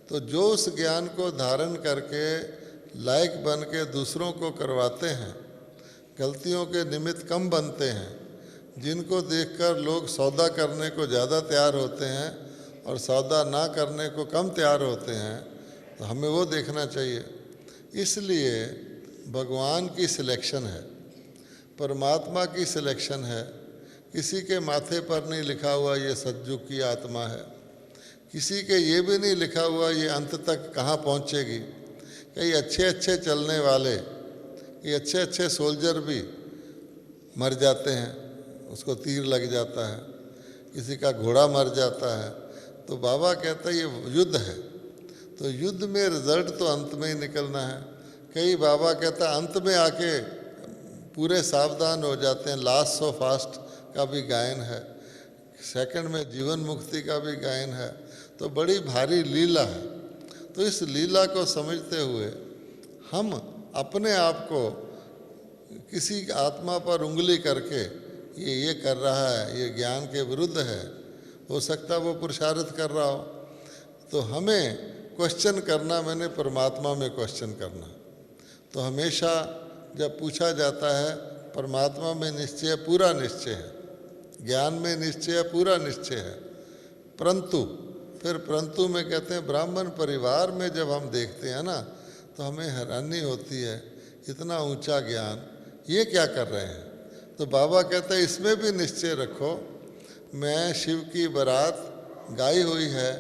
तो जो उस ज्ञान को धारण करके लायक बन के दूसरों को करवाते हैं, गलतियों के निमित्त कम बनते हैं, जिनको देखकर लोग सौदा करने को ज़्यादा तैयार होते हैं और सौदा ना करने को कम तैयार होते हैं, तो हमें वो देखना चाहिए। इसलिए भगवान की सिलेक्शन है, परमात्मा की सिलेक्शन है। किसी के माथे पर नहीं लिखा हुआ ये सतयुग की आत्मा है, किसी के ये भी नहीं लिखा हुआ ये अंत तक कहाँ पहुँचेगी। कई अच्छे अच्छे चलने वाले, ये अच्छे अच्छे सोल्जर भी मर जाते हैं, उसको तीर लग जाता है, किसी का घोड़ा मर जाता है। तो बाबा कहता है ये युद्ध है, तो युद्ध में रिजल्ट तो अंत में ही निकलना है। कई बाबा कहता है अंत में आके पूरे सावधान हो जाते हैं। लास्ट सो फास्ट का भी गायन है, सेकंड में जीवन मुक्ति का भी गायन है। तो बड़ी भारी लीला है। तो इस लीला को समझते हुए हम अपने आप को किसी आत्मा पर उंगली करके ये कर रहा है, ये ज्ञान के विरुद्ध है, हो सकता वो पुरुषार्थ कर रहा हो, तो हमें क्वेश्चन करना, मैंने परमात्मा में क्वेश्चन करना। तो हमेशा जब पूछा जाता है परमात्मा में निश्चय पूरा निश्चय है, ज्ञान में निश्चय पूरा निश्चय है, परंतु फिर परंतु में कहते हैं ब्राह्मण परिवार में जब हम देखते हैं ना, तो हमें हैरानी होती है, इतना ऊंचा ज्ञान ये क्या कर रहे हैं। तो बाबा कहते हैं इसमें भी निश्चय रखो। मैं शिव की बारात गाई हुई है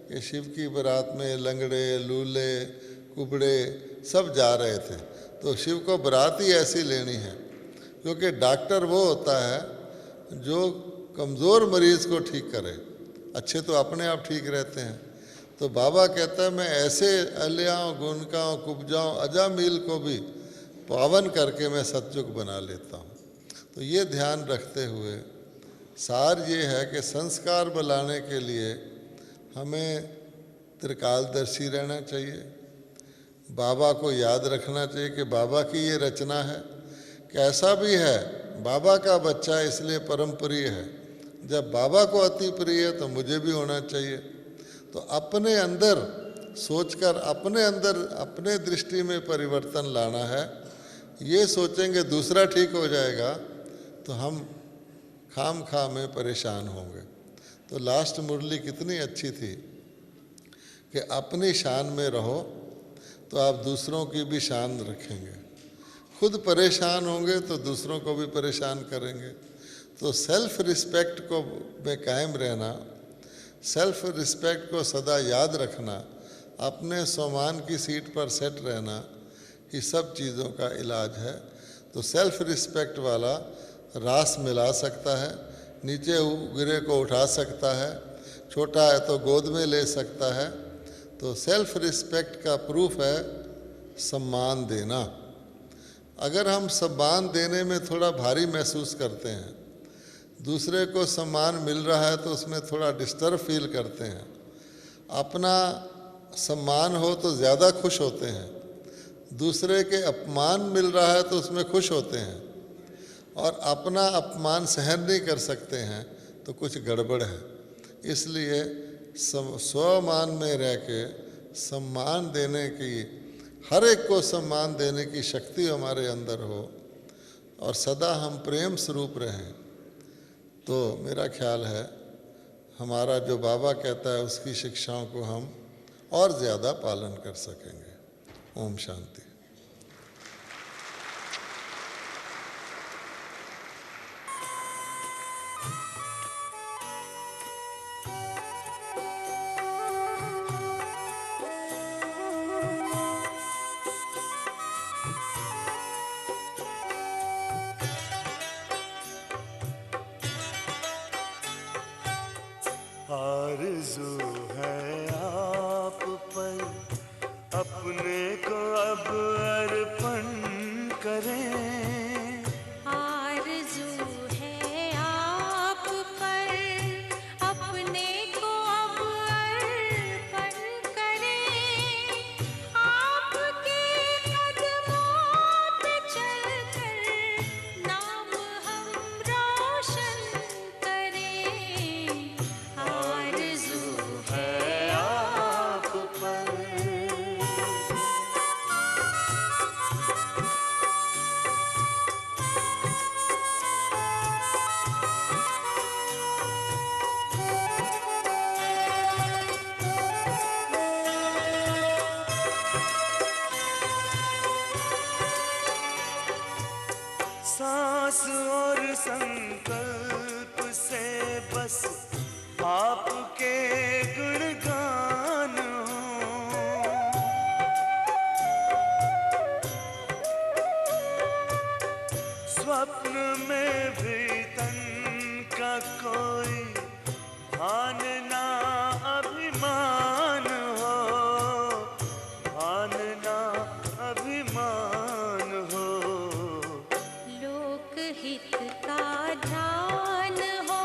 कि शिव की बारात में लंगड़े लूले कुबड़े सब जा रहे थे, तो शिव को बारात ही ऐसी लेनी है, क्योंकि डॉक्टर वो होता है जो कमज़ोर मरीज़ को ठीक करे, अच्छे तो अपने आप ठीक रहते हैं। तो बाबा कहता है मैं ऐसे अलियाओं गुनकाओं कुब्जाओं अजामील को भी पावन करके मैं सतयुग बना लेता हूँ। तो ये ध्यान रखते हुए सार ये है कि संस्कार बनाने के लिए हमें त्रिकालदर्शी रहना चाहिए, बाबा को याद रखना चाहिए कि बाबा की ये रचना है। कैसा भी है बाबा का बच्चा इसलिए परम प्रिय है, जब बाबा को अति प्रिय है तो मुझे भी होना चाहिए। तो अपने अंदर सोचकर अपने अंदर अपने दृष्टि में परिवर्तन लाना है। ये सोचेंगे दूसरा ठीक हो जाएगा तो हम खाम खा में परेशान होंगे। तो लास्ट मुरली कितनी अच्छी थी कि अपनी शान में रहो तो आप दूसरों की भी शान रखेंगे, खुद परेशान होंगे तो दूसरों को भी परेशान करेंगे। तो सेल्फ रिस्पेक्ट को में कायम रहना, सेल्फ रिस्पेक्ट को सदा याद रखना, अपने सम्मान की सीट पर सेट रहना, ये सब चीज़ों का इलाज है। तो सेल्फ रिस्पेक्ट वाला रास मिला सकता है, नीचे गिरे को उठा सकता है, छोटा है तो गोद में ले सकता है। तो सेल्फ रिस्पेक्ट का प्रूफ है सम्मान देना। अगर हम सम्मान देने में थोड़ा भारी महसूस करते हैं, दूसरे को सम्मान मिल रहा है तो उसमें थोड़ा डिस्टर्ब फील करते हैं, अपना सम्मान हो तो ज़्यादा खुश होते हैं, दूसरे के अपमान मिल रहा है तो उसमें खुश होते हैं, और अपना अपमान सहन नहीं कर सकते हैं तो कुछ गड़बड़ है। इसलिए स्वमान में रह के सम्मान देने की, हर एक को सम्मान देने की शक्ति हमारे अंदर हो और सदा हम प्रेम स्वरूप रहें, तो मेरा ख्याल है हमारा जो बाबा कहता है उसकी शिक्षाओं को हम और ज़्यादा पालन कर सकेंगे। ओम शांति। आरज़ू है आप पर अपने को अब अर्पण करें। आरज़ू है आप पर अपने को अब अर्पण करें। आपके कदमों पे चलकर नाम हम रोशन करें। आरज़ू है आप पर सांस और संकल्प से बस आपके गुणगान हो। स्वप्न में भी तन का कोई भान ना अभिमान हो, भान ना अभिमान हो। लोकहित का ध्यान हो,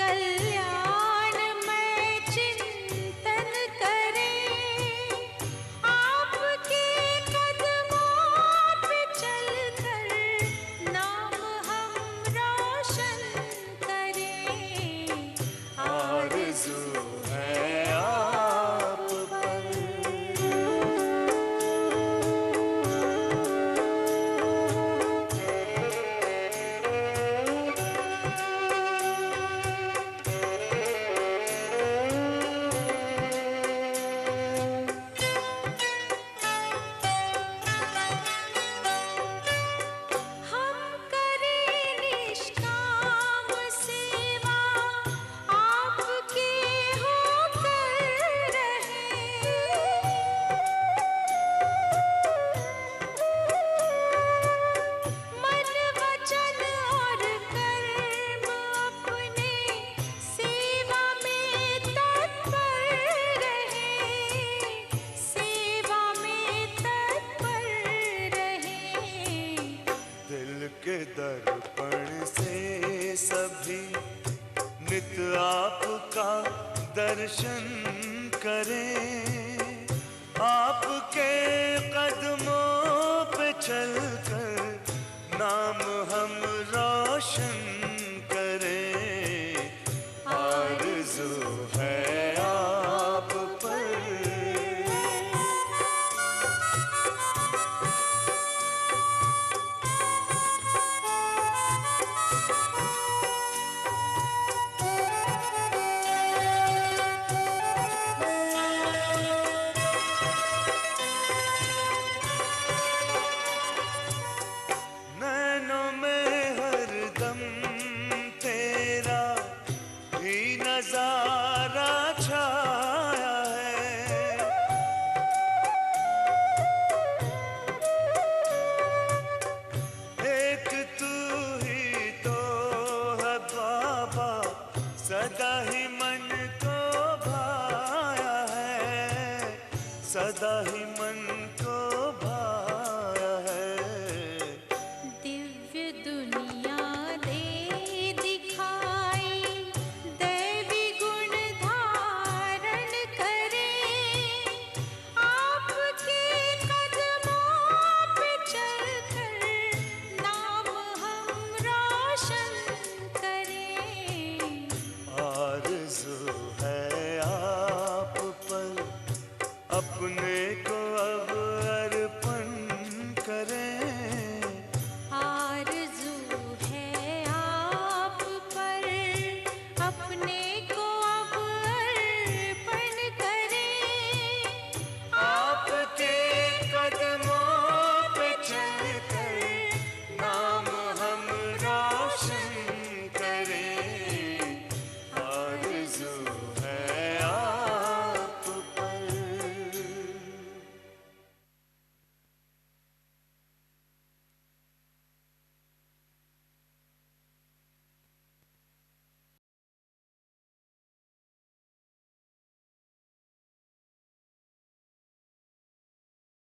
कल्याण में चिंतन करें। आपके कदमों पे चलकर नाम हम रोशन करें। आरज़ू है आप पर हम करें निष्काम सेवा, आपके होकर रहें। मन वचन और कर्म अपने सेवा में तत्पर रहें। सेवा में तत्पर रहें। दिल के दर्पण से सभी नित आपका दर्शन करें। आपके कदमों पे चलकर नाम हम रोशन करें। आरज़ू है आप पर नैनों में हरदम सदा ही